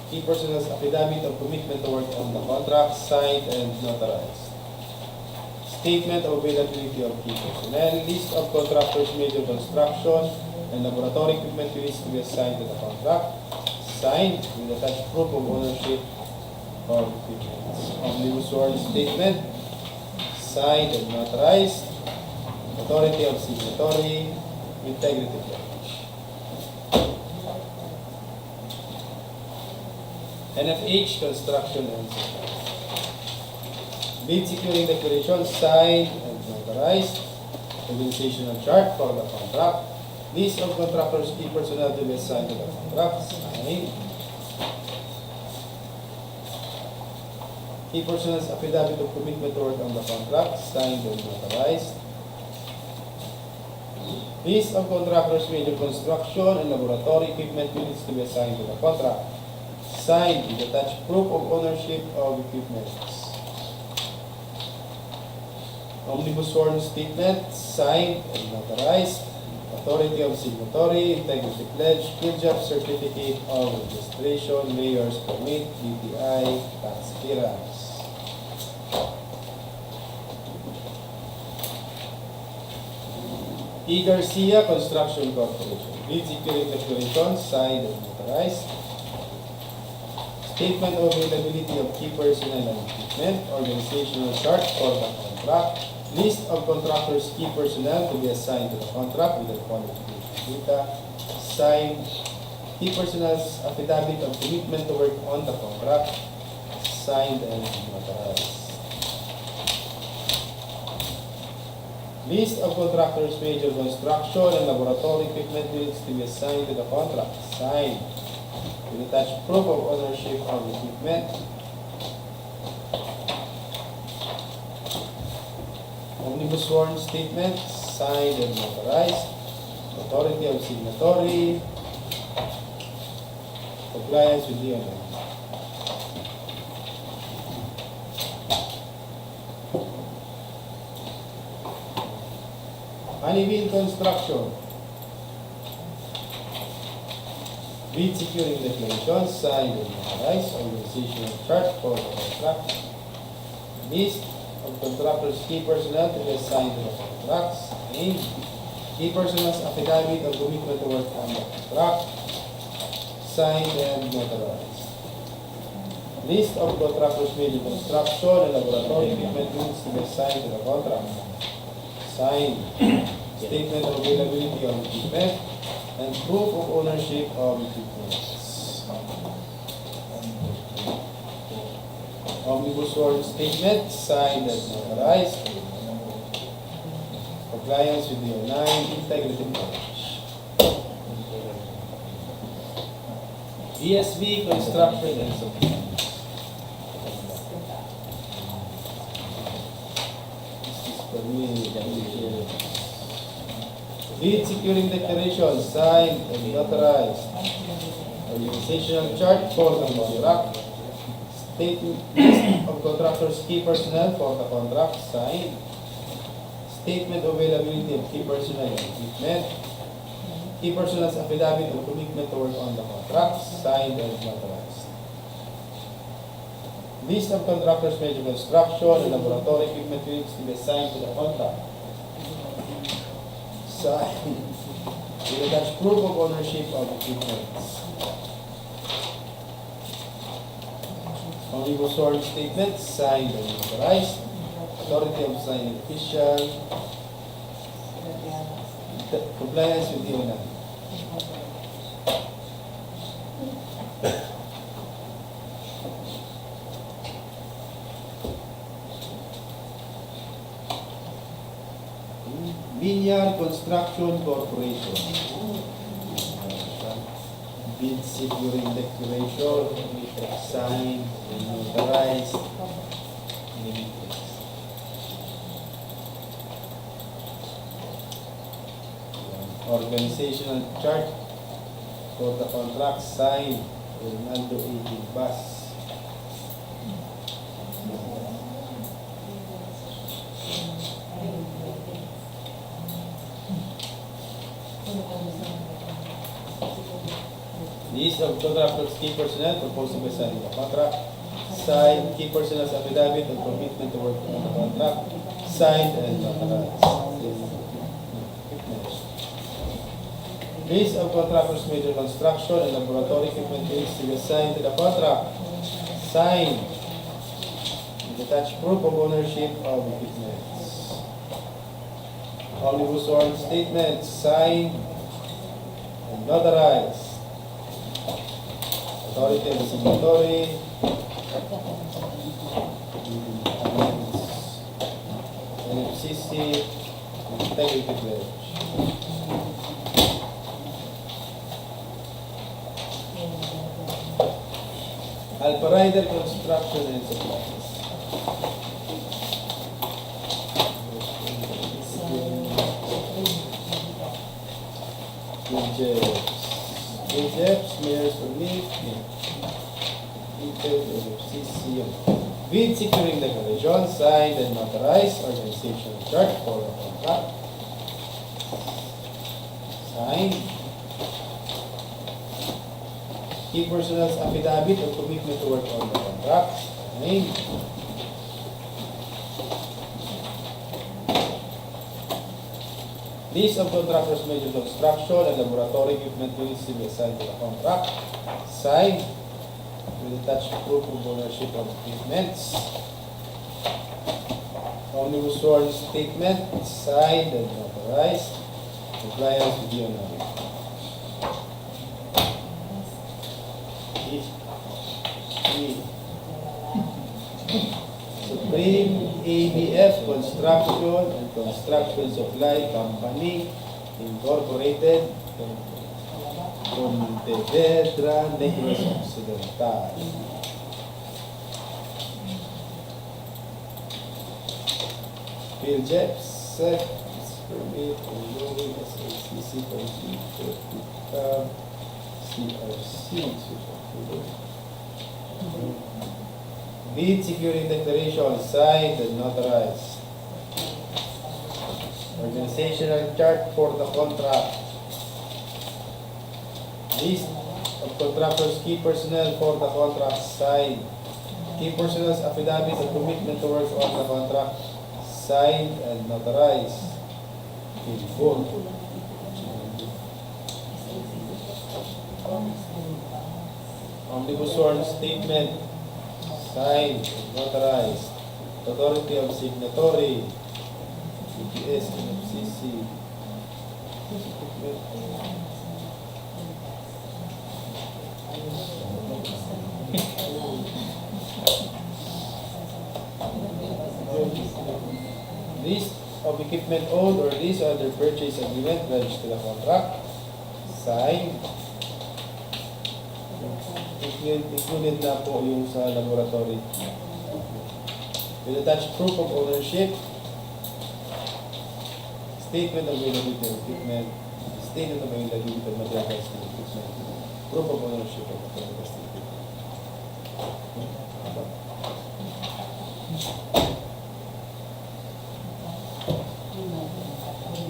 Key personnel's affidavit of commitment to work on the contract, signed and notarized. Statement of availability of key personnel. List of contractors, major construction and laboratory equipment units to be assigned to the contract, signed with attached proof of ownership of equipment. Omnibus sworn statement, signed and notarized. Authority of signatory, integrity pledge. NFH Construction and Supply. Bid securing declaration, signed and notarized. Organizational chart for the contract. List of contractors, key personnel to be assigned to the contract, signed. Key personnel's affidavit of commitment to work on the contract, signed and notarized. List of contractors, major construction and laboratory equipment units to be assigned to the contract, signed with attached proof of ownership of equipment. Omnibus sworn statement, signed and notarized. Authority of signatory, integrity pledge, field job certificate of registration, mayor's permit, DTI, tax clearance. E. Garcia Construction Corporation. Bid securing declaration, signed and notarized. Statement of availability of key personnel and equipment, organizational chart for the contract. List of contractors, key personnel to be assigned to the contract with their qualification data, signed. Key personnel's affidavit of commitment to work on the contract, signed and notarized. List of contractors, major construction and laboratory equipment units to be assigned to the contract, signed with attached proof of ownership of equipment. Omnibus sworn statement, signed and notarized. Authority of signatory. Compliance with the amendment. Honeywell Construction. Bid securing declaration, signed and notarized. Organizational chart for the contract. List of contractors, key personnel to be assigned to the contracts. Signed. Key personnel's affidavit of commitment to work on the contract, signed and notarized. List of contractors, major construction and laboratory equipment units to be assigned to the contract, signed. Statement of availability of equipment and proof of ownership of equipment. Omnibus sworn statement signed and notarized. Compliance with the 9 integrity pledge. ESB construction and supply. Lead securing declaration signed and notarized. Organizational chart for the contract. Statement of contractors key personnel for the contract signed. Statement of availability of key personnel and equipment. Key personnel's affidavit of commitment to work on the contract signed and notarized. List of contractors major construction and laboratory equipment units to be assigned to the contract. Signed. With attached proof of ownership of equipment. Omnibus sworn statement signed and notarized. Authority of signing official. Compliance with the owner. Linear Construction Corporation. Bid securing declaration, signed and notarized. Organizational chart for the contract signed Ronaldo A. Bus. List of contractors key personnel proposed to be signed the contract. Signed key personnel's affidavit of commitment to work on the contract. Signed and notarized. List of contractors major construction and laboratory equipment units to be assigned to the contract. Signed. With attached proof of ownership of equipment. Omnibus sworn statement signed and notarized. Authority of the signatory. NFCC. Integrity pledge. Alpha Rider Construction and Supplies. Jeffs, Mayor's Permit, Bid securing declaration, signed and notarized, organizational chart for the contract. Signed. Key personnel's affidavit of commitment to work on the contract. Signed. List of contractors major construction and laboratory equipment units to be assigned to the contract. Signed. With attached proof of ownership of equipments. Omnibus sworn statement signed and notarized. Compliance with the owner. Supreme ABF Construction and Construction Supply Company Incorporated, Pontevedra, Negros Occidental. Bill Jeffs, permit, enrolling SACC, CRC, Bid securing declaration signed and notarized. Organizational chart for the contract. List of contractors key personnel for the contract signed. Key personnel's affidavit of commitment to work on the contract signed and notarized. In full. Omnibus sworn statement signed and notarized. Authority of signatory. DPS and FCC. List of equipment owned or lease under purchase agreement, register the contract, sign. Included na po yung sa laboratory. With attached proof of ownership, statement of availability of equipment, statement of availability of material testing equipment, proof of ownership of material testing equipment.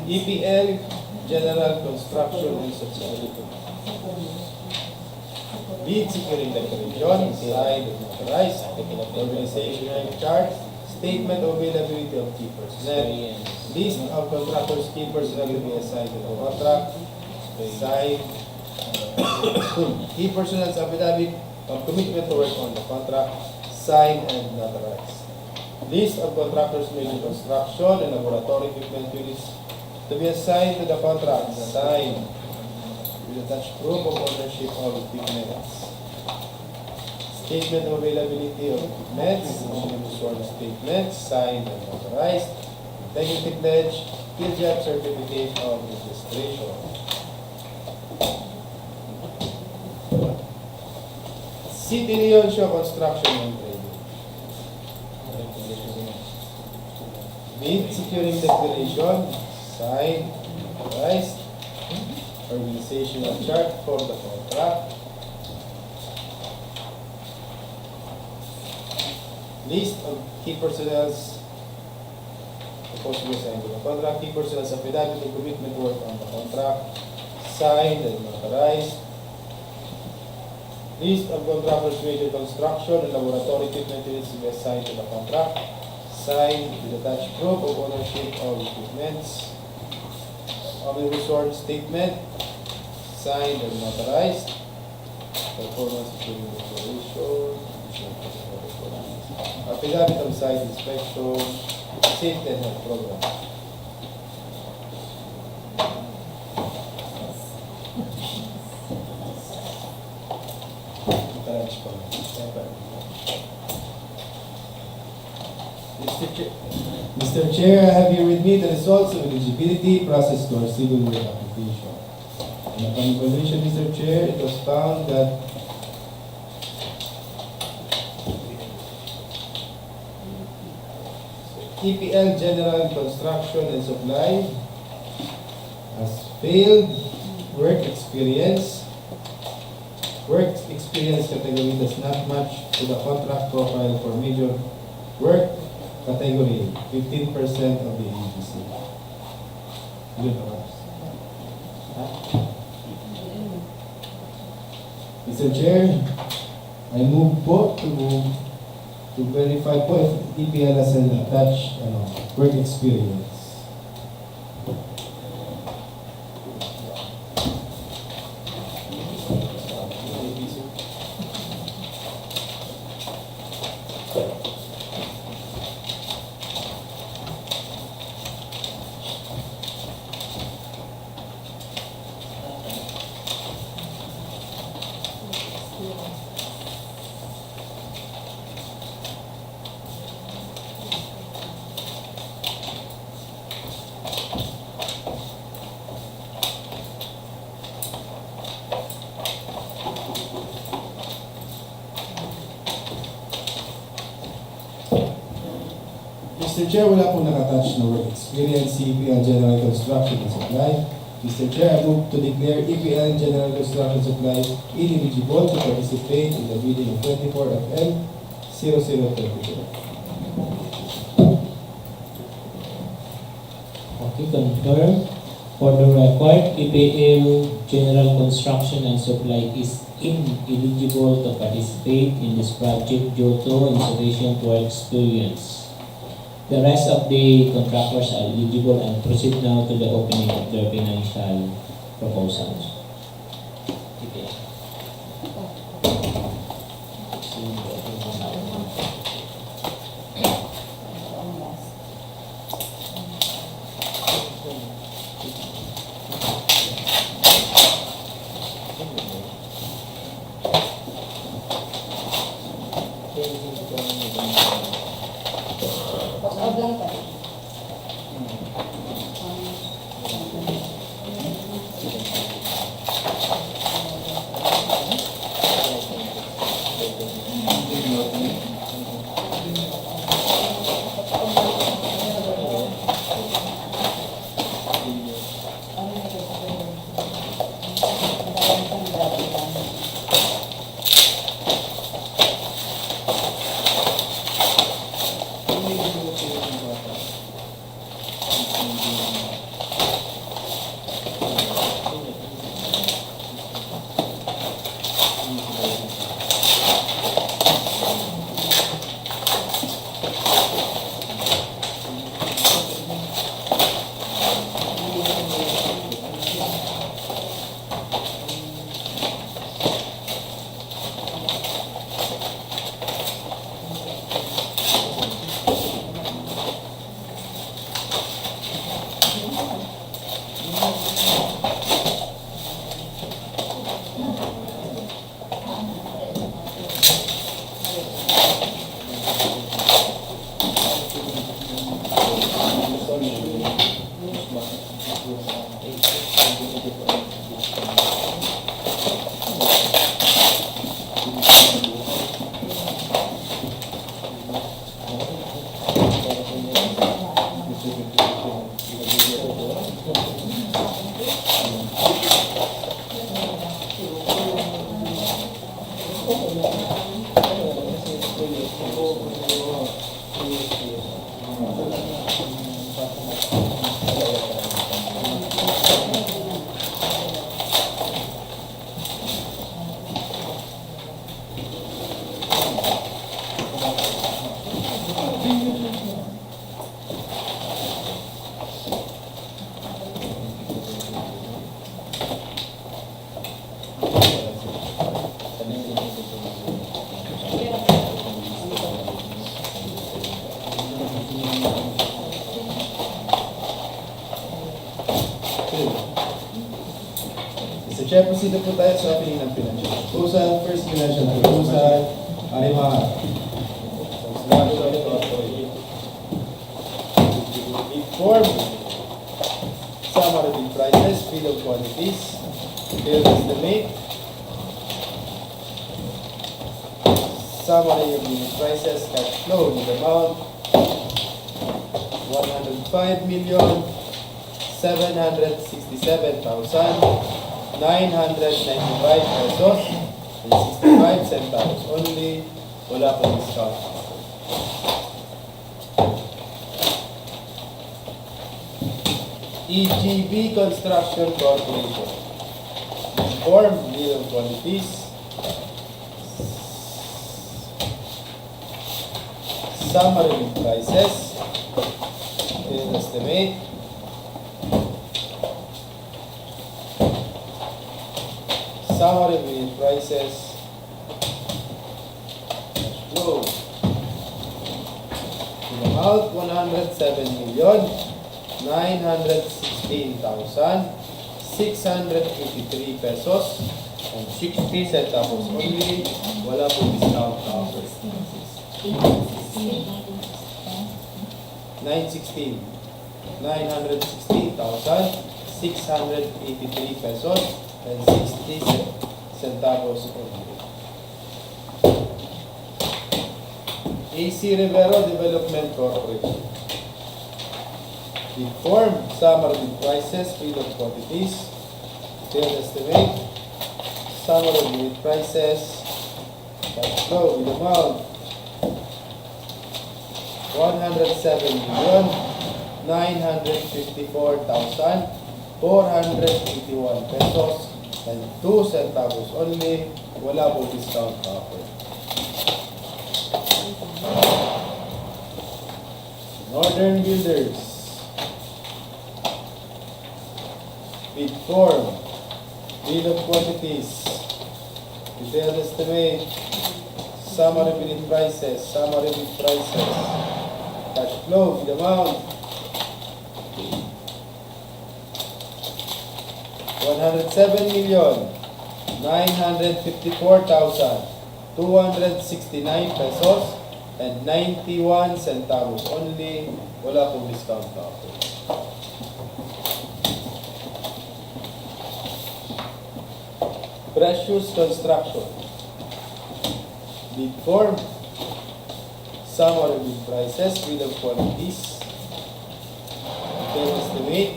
EPL, General Construction and Subsidiary. Lead securing declaration, signed and authorized, organizational chart, statement of availability of key personnel, list of contractors, key personnel to be assigned to the contract, signed, key personnel's affidavit of commitment to work on the contract, signed and authorized. List of contractors making construction and laboratory equipment units to be assigned to the contract, signed, with attached proof of ownership of equipment. Statement of availability of equipment, sworn statement, signed and authorized. Integrity pledge, field job certificate of registration. City Leon Show Construction and Trading. Bid securing declaration, signed, authorized. Organizational chart for the contract. List of key personnel's supposed to be assigned to the contract. Key personnel's affidavit of commitment work on the contract, signed and authorized. List of contractors major construction and laboratory equipment units to be assigned to the contract, signed with attached proof of ownership of equipments. Resort statement, signed and authorized. Performance including declaration, affidavit of site inspection, safety and health program. Mr. Chair, I have here with me the results of eligibility process to our civil work application. In upon evaluation, Mr. Chair, it was found that EPL General Construction and Supply has failed work experience. Work experience category does not match to the contract profile for major work category, 15% of the agency. Good, Mr. Chair, I move po to verify po if EPL has an attached work experience. Mr. Chair, wala pong nakatouch na work experience si EPL General Construction and Supply. Mr. Chair, I move to declare EPL General Construction and Supply ineligible to participate in the bidding of 24 FM 0022. Okay, confirm. For the record, EPL General Construction and Supply is ineligible to participate in this project due to insufficient work experience. The rest of the contractors are eligible and proceed now to the opening of their financial proposals. Wag lang pa. Mr. Chair, proceed po tayo sa opening ng financial proposal. First financial proposal ay mga form summary of prices, bill of quantities, bill estimate, summary of unit prices, cash flow in the amount 105,767,995 pesos and 65 centavos only. Wala po discount. EGB Construction Corporation. Form bill of quantities, summary of prices, bill estimate, summary of unit prices, cash flow. In amount 107,916,683 pesos and 60 centavos only. Wala po discount na offer. 916,683 pesos and 60 centavos only. AC Rivero Development Corporation. The form summary of prices, bill of quantities, bill estimate, summary of unit prices, cash flow with amount 107,954,481 pesos and 2 centavos only. Wala po discount offer. Northern Builders. Bid form, bill of quantities, detailed estimate, summary of unit prices, summary of unit prices, cash flow with amount 107,954,269 pesos and 91 centavos only. Wala pong discount na ako. Precious Construction. Bid form. Summary bid prices, bid of quantities. Detail estimate.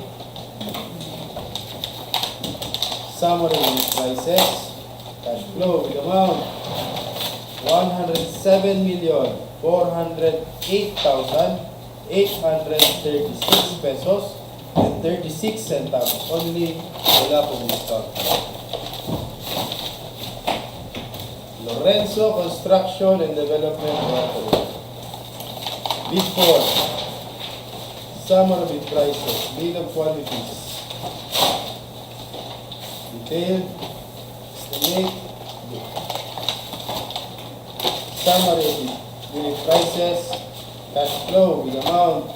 Summary bid prices. Cash flow with amount 107,408,836 pesos and 36 centavos only. Wala pong discount. Lorenzo Construction and Development Corporation. Bid form. Summary bid prices. Bid of quantities. Detail. Estimate. Summary bid prices. Cash flow with amount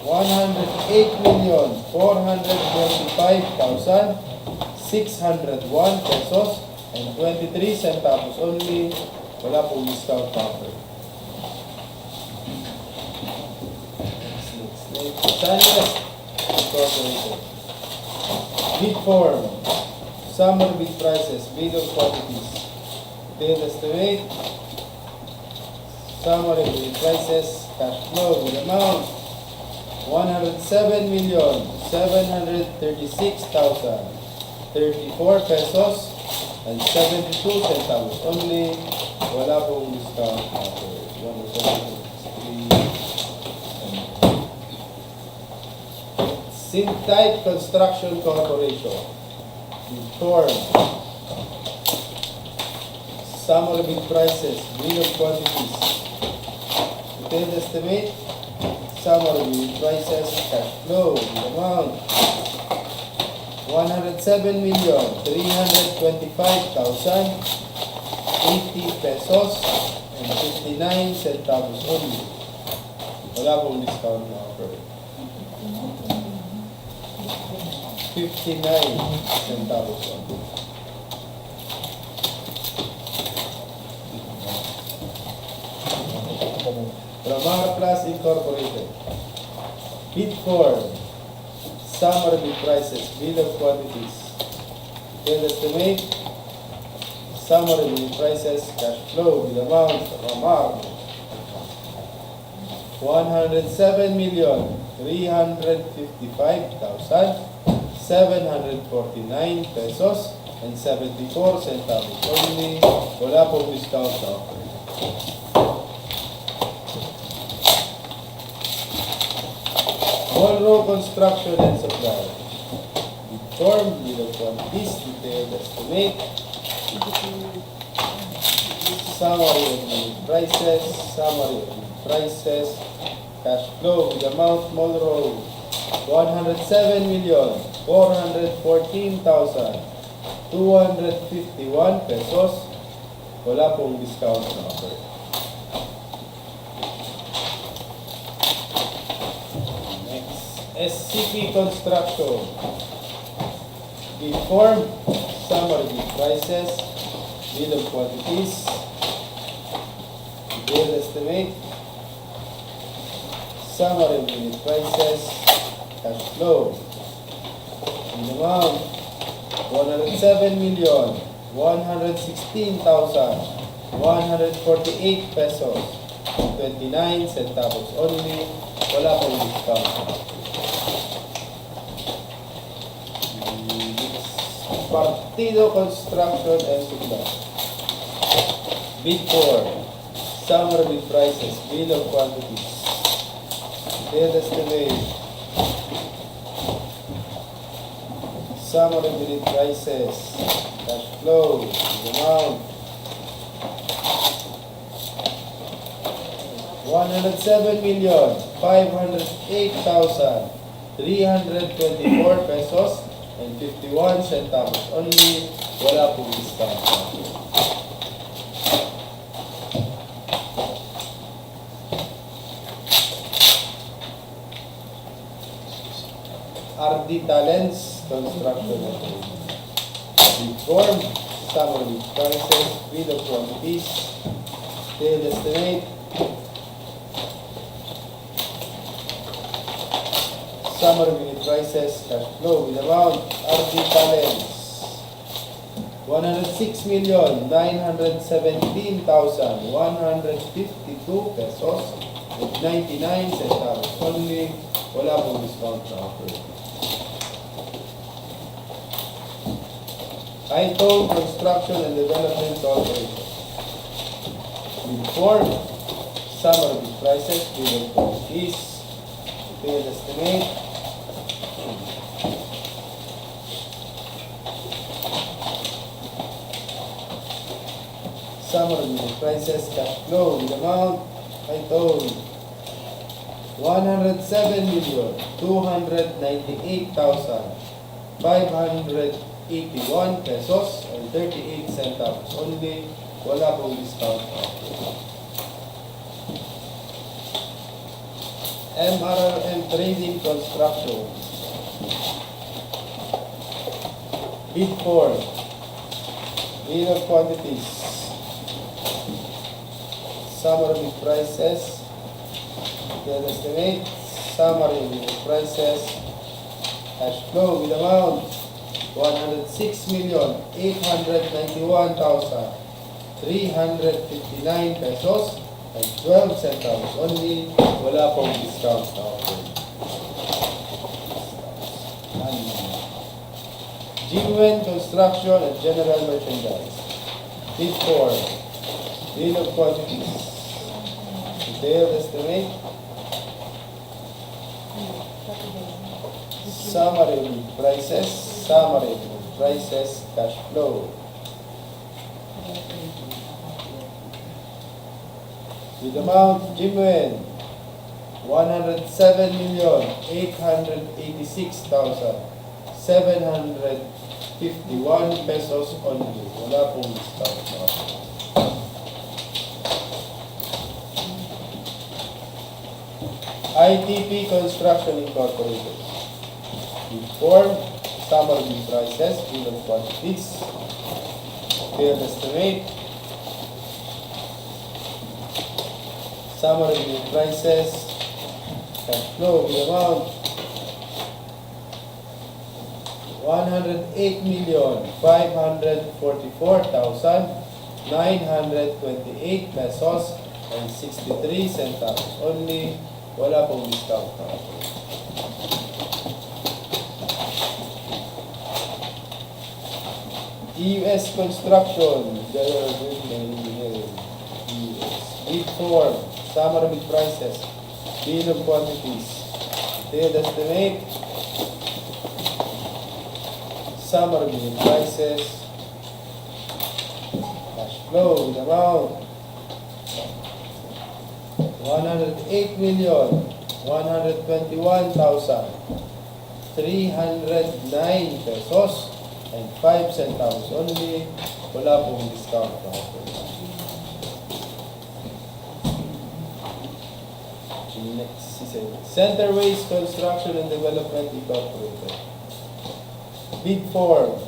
108,425,601 pesos and 23 centavos only. Wala pong discount cover. Next. Incorporated. Bid form. Summary bid prices. Bid of quantities. Detailed estimate. Summary bid prices. Cash flow with amount 107,736,034 pesos and 72 centavos only. Wala pong discount after 107,3. Syntype Construction Corporation. Form. Summary bid prices. Bid of quantities. Detailed estimate. Summary bid prices. Cash flow with amount 107,325,080 pesos and 59 centavos only. Wala pong discount na offer. 59 centavos only. Ramar Plus Incorporated. Bid form. Summary bid prices. Bid of quantities. Detailed estimate. Summary bid prices. Cash flow with amount. Ramar 107,355,749 pesos and 74 centavos only. Wala pong discount na offer. Monroe Construction and Supply. Bid form, bid of quantities, detailed estimate. Summary of bid prices, summary of bid prices. Cash flow with amount Monroe 107,414,251 pesos. Wala pong discount na offer. SCP Construction. Bid form, summary bid prices, bid of quantities, detailed estimate, summary bid prices, cash flow, in amount 107,116,148 pesos and 29 centavos only. Wala pong discount. Partido Construction and Supply. Bid form. Summary bid prices. Bid of quantities. Detailed estimate. Summary bid prices. Cash flow. Amount 107,508,324 pesos and 51 centavos only. Wala pong discount. RD Talents Construction. Bid form. summary prices, bill of quantities, detailed estimate, summary unit prices, cash flow with amount, RD talents, 106,917,152 pesos with 99 centavos. Only, wala pong discount na offer. Title, Construction and Development Corporation. Bill form, summary of prices, bill of quantities, detailed estimate, summary of prices, cash flow with amount, title, 107,298,581 pesos and 38 centavos. Only, wala pong discount. MRRM Trading Construction. Bid form, bill of quantities, summary of prices, detailed estimate, summary of prices, cash flow with amount 106,891,359 pesos and 12 centavos. Only, wala pong discount na offer. Guruyan Construction and General Merchandise. Bid form, bill of quantities, detailed estimate, summary of prices, cash flow. With amount, Guruyan, 107,886,751 pesos only. Wala pong discount na. ITP Construction Incorporated. Bid form, summary of prices, bill of quantities, detailed estimate, summary of prices, cash flow with amount 108,544,928 pesos and 63 centavos. Only, wala pong discount. US Construction, bid form, summary of prices, bill of quantities, detailed estimate, summary of prices, cash flow with amount 108,121,309 pesos and 5 centavos. Only, wala pong discount na offer. Next, Centerways Construction and Development Incorporated. Bid form,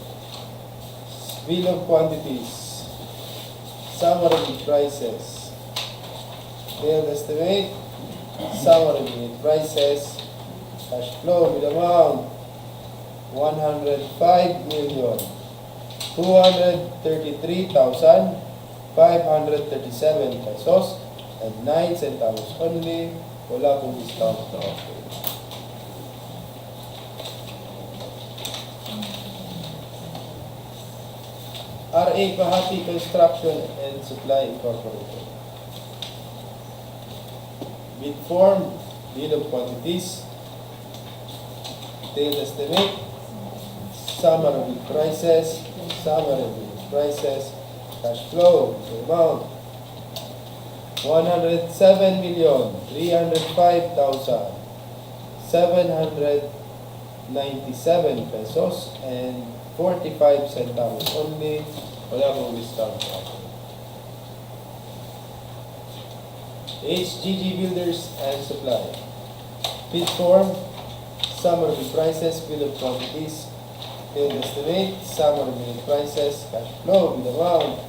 bill of quantities, summary of prices, detailed estimate, summary of prices, cash flow with amount 105,233,537 pesos and 9 centavos. Only, wala pong discount na offer. RA Pahati Construction and Supply Incorporated. Bid form, bill of quantities, detailed estimate, summary of prices, cash flow, amount 107,305,797 pesos and 45 centavos. Only, wala pong discount. HGG Builders and Supply. Bid form, summary of prices, bill of quantities, Detailed estimate, summary unit prices, cash flow with amount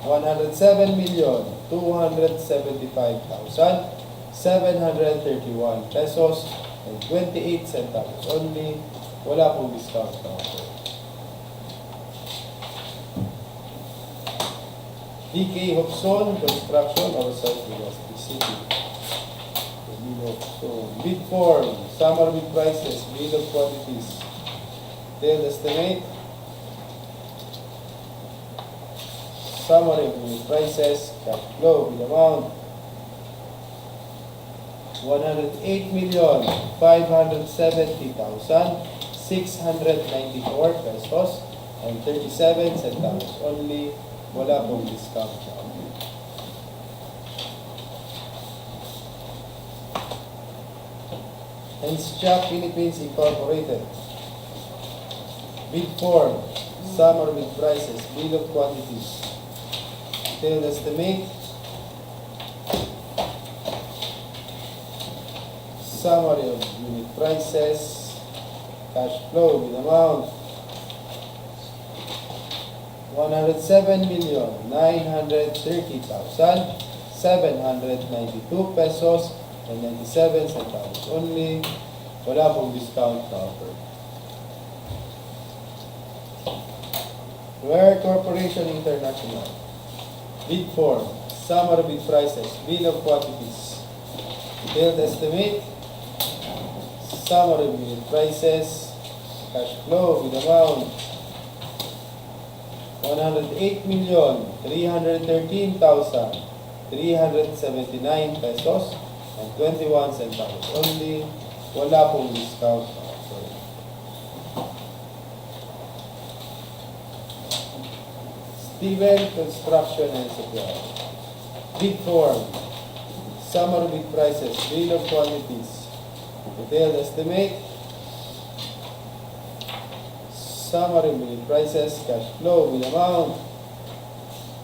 107,275,731 pesos and 28 centavos only. Wala pong discount na offer. DPWH Construction or South Legazpi City. Bid form, summary bid prices, bill of quantities, detailed estimate, summary bid prices, cash flow with amount 108,570,694 pesos and 37 centavos only. Wala pong discount na only. Shop Philippines Incorporated. Bid form, summary bid prices, bill of quantities, detailed estimate, summary of unit prices, cash flow with amount 107,930,792 pesos and 97 centavos only. Wala pong discount na offer. Ware Corporation International. Bid form, summary bid prices, bill of quantities, detailed estimate, summary unit prices, cash flow with amount 108,313,379 pesos and 21 centavos only. Wala pong discount na offer. Steven Construction and Supply. Bid form, summary bid prices, bill of quantities, detailed estimate, summary bid prices, cash flow with amount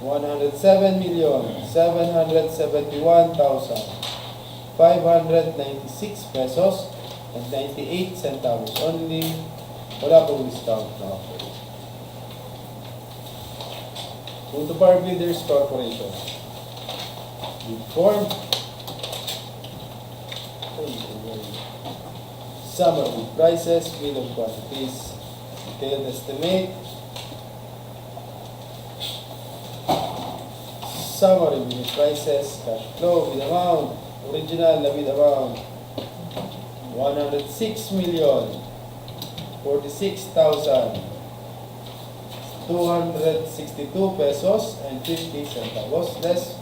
107,771,596 pesos and 98 centavos only. Wala pong discount na offer. Punto Power Builders Corporation. Bid form, summary bid prices, bill of quantities, detailed estimate, summary unit prices, cash flow with amount, original na bid amount 106,046,262 pesos and 50 centavos, less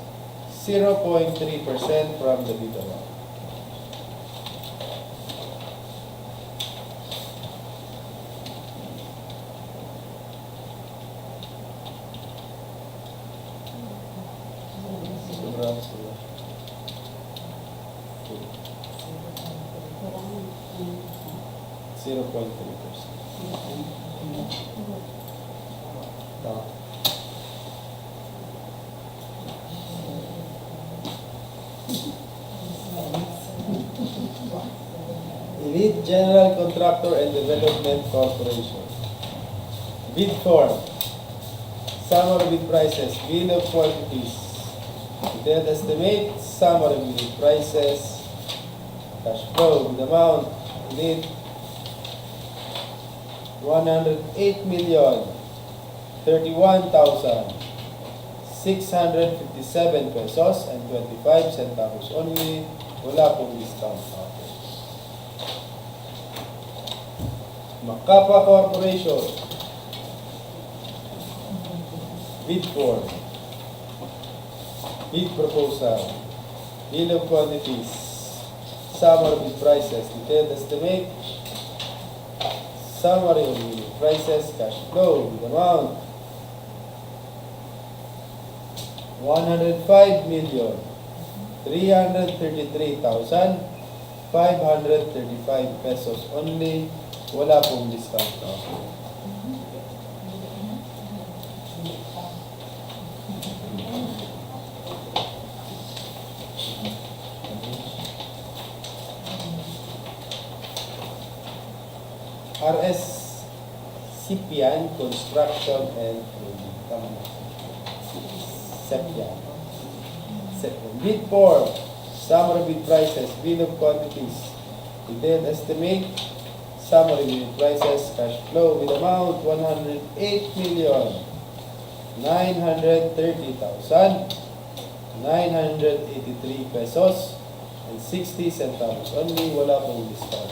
0.3% from the bid amount. Elite General Contractor and Development Corporation. Bid form, summary bid prices, bill of quantities, detailed estimate, summary bid prices, cash flow with amount, elite 108,031,657 pesos and 25 centavos only. Wala pong discount offer. Macapa Corporation. Bid form, bid proposal, bill of quantities, summary bid prices, detailed estimate, summary of unit prices, cash flow with amount 105,333,535 pesos only. Wala pong discount na offer. Sipian Construction and Sepian. Bid form, summary bid prices, bill of quantities, detailed estimate, summary bid prices, cash flow with amount 108,930,983 pesos and 60 centavos. Only, wala pong discount.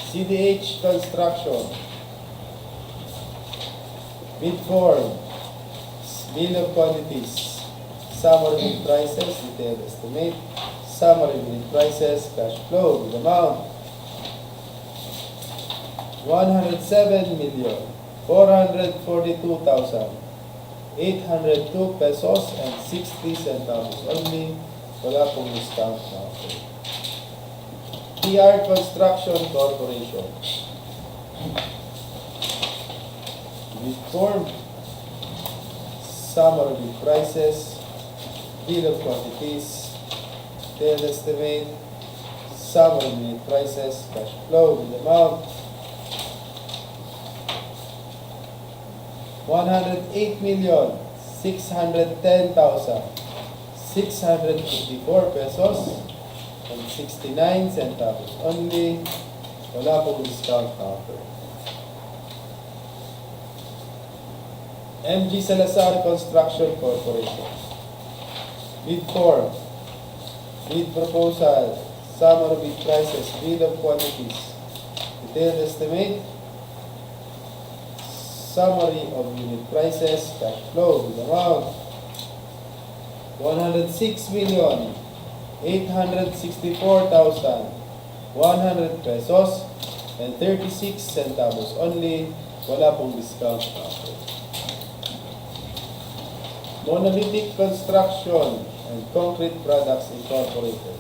CDH Construction. Bid form, bill of quantities, summary bid prices, detailed estimate, summary bid prices, cash flow with amount 107,442,802 pesos and 60 centavos. Only, wala pong discount na offer. PR Construction Corporation. Bid form, summary bid prices, bill of quantities, detailed estimate, summary bid prices, cash flow with amount 108,610,654 pesos and 69 centavos. Only, wala pong discount na offer. MG Salazar Construction Corporation. Bid form, bid proposal, summary bid prices, bill of quantities, detailed estimate, summary of unit prices, cash flow with amount 106,864,100 pesos and 36 centavos. Only, wala pong discount na offer. Monolithic Construction and Concrete Products Incorporated.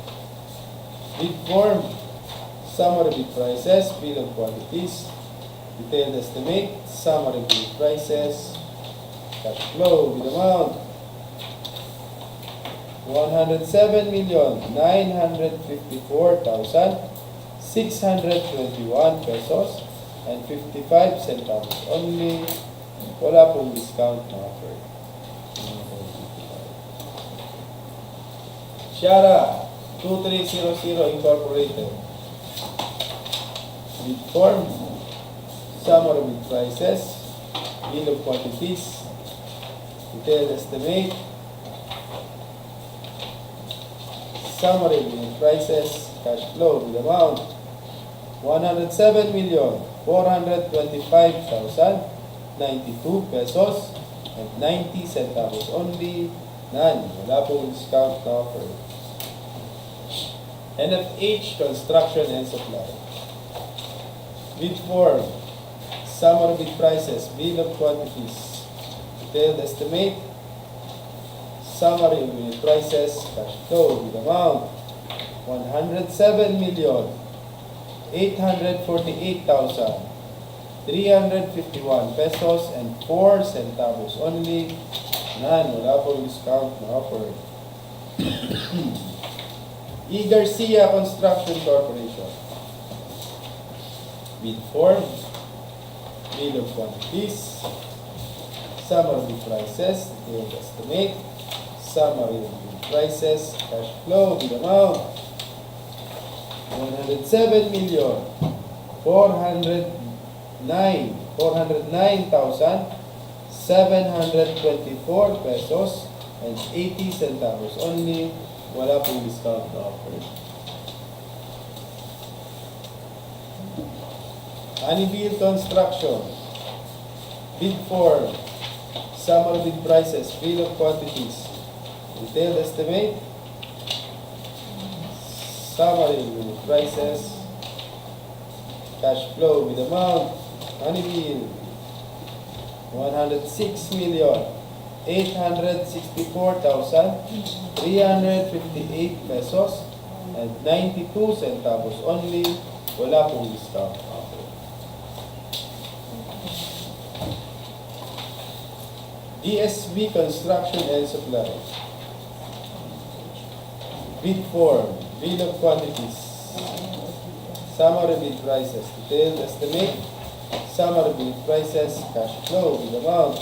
Bid form, summary bid prices, bill of quantities, detailed estimate, summary bid prices, cash flow with amount 107,954,621 pesos and 55 centavos. Only, wala pong discount na offer. Shara 2300 Incorporated. Bid form, summary bid prices, bill of quantities, detailed estimate, summary bid prices, cash flow with amount 107,425,092 pesos and 90 centavos. Only, none. Wala pong discount na offer. NFH Construction and Supply. Bid form, summary bid prices, bill of quantities, detailed estimate, summary bid prices, cash flow with amount 107,848,351 pesos and 4 centavos. Only, none. Wala pong discount na offer. E. Garcia Construction Corporation. Bid form, bill of quantities, summary bid prices, detailed estimate, summary bid prices, cash flow with amount 107,409,724 pesos and 80 centavos. Only, wala pong discount na offer. Anivil Construction. Bid form, summary bid prices, bill of quantities, detailed estimate, summary bid prices, cash flow with amount, Anivil 106,864,358 pesos and 92 centavos. Only, wala pong discount. DSB Construction and Supply. Bid form, bill of quantities, summary bid prices, detailed estimate, summary bid prices, cash flow with amount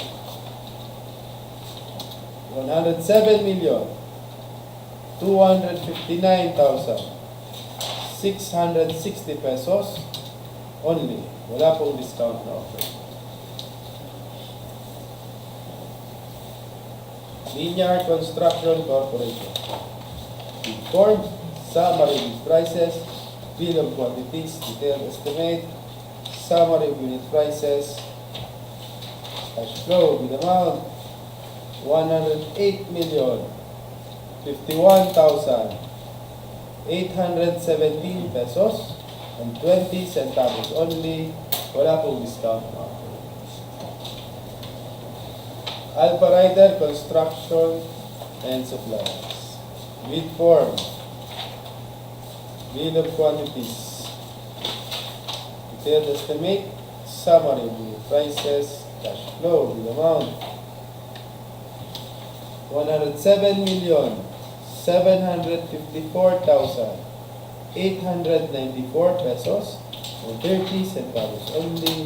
107,259,660 pesos only. Wala pong discount na offer. Linear Construction Corporation. Bid form, summary bid prices, bill of quantities, detailed estimate, summary unit prices, cash flow with amount 108,051,817 pesos and 20 centavos only. Wala pong discount na offer. Alpha Rider Construction and Supplies. Bid form, bill of quantities, detailed estimate, summary unit prices, cash flow with amount 107,754,894 pesos and 30 centavos only.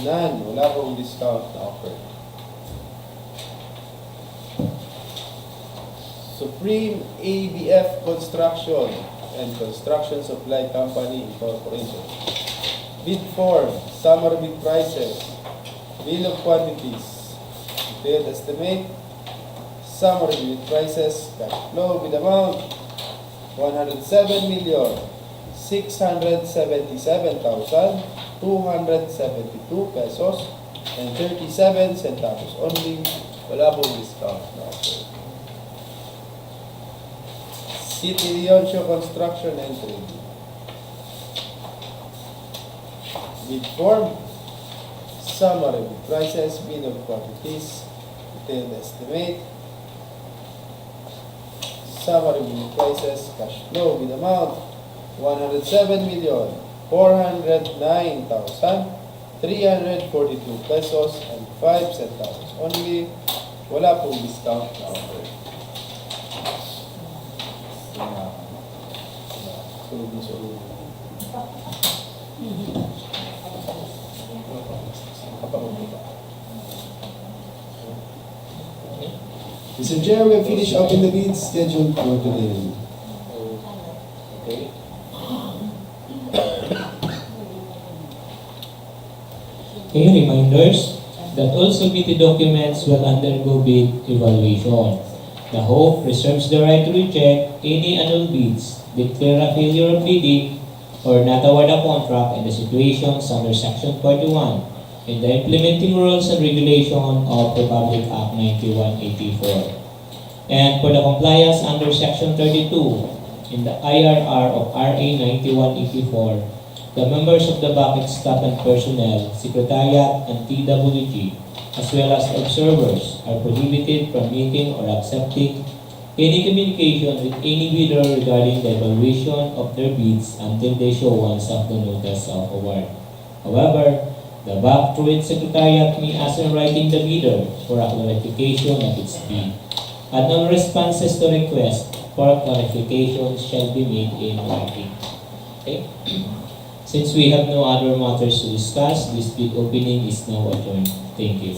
None. Wala pong discount na offer. Supreme ABF Construction and Construction Supply Company Incorporated. Bid form, summary bid prices, bill of quantities, detailed estimate, summary bid prices, cash flow with amount 107,677,272 pesos and 37 centavos only. Wala pong discount na offer. City Leoncio Construction and Trading. Bid form, summary bid prices, bill of quantities, detailed estimate, summary bid prices, cash flow with amount 107,409,342 pesos and 5 centavos only. Wala pong discount na offer. Mr. Chair, we have finished opening the bids scheduled for today. Okay. Okay, reminders that all submitted documents will undergo bid evaluation. The hope reserves the right to reject any annual bids, declare a failure of bidding, or not award a contract in the situations under Section 41 in the Implementing Rules and Regulation of Republic Act 9184. And for the compliance under Section 32 in the IRR of RA 9184, the members of the BACIC staff and personnel, Secretariat, and TWG, as well as observers, are prohibited from making or accepting any communication with any bidder regarding the evaluation of their bids until the issuance of the notice of award. However, the BAC through its Secretariat may ask in writing the bidder for a clarification of its bid, and all responses to request for clarification shall be made in writing. Okay? Since we have no other matters to discuss, this bid opening is now adjourned. Thank you.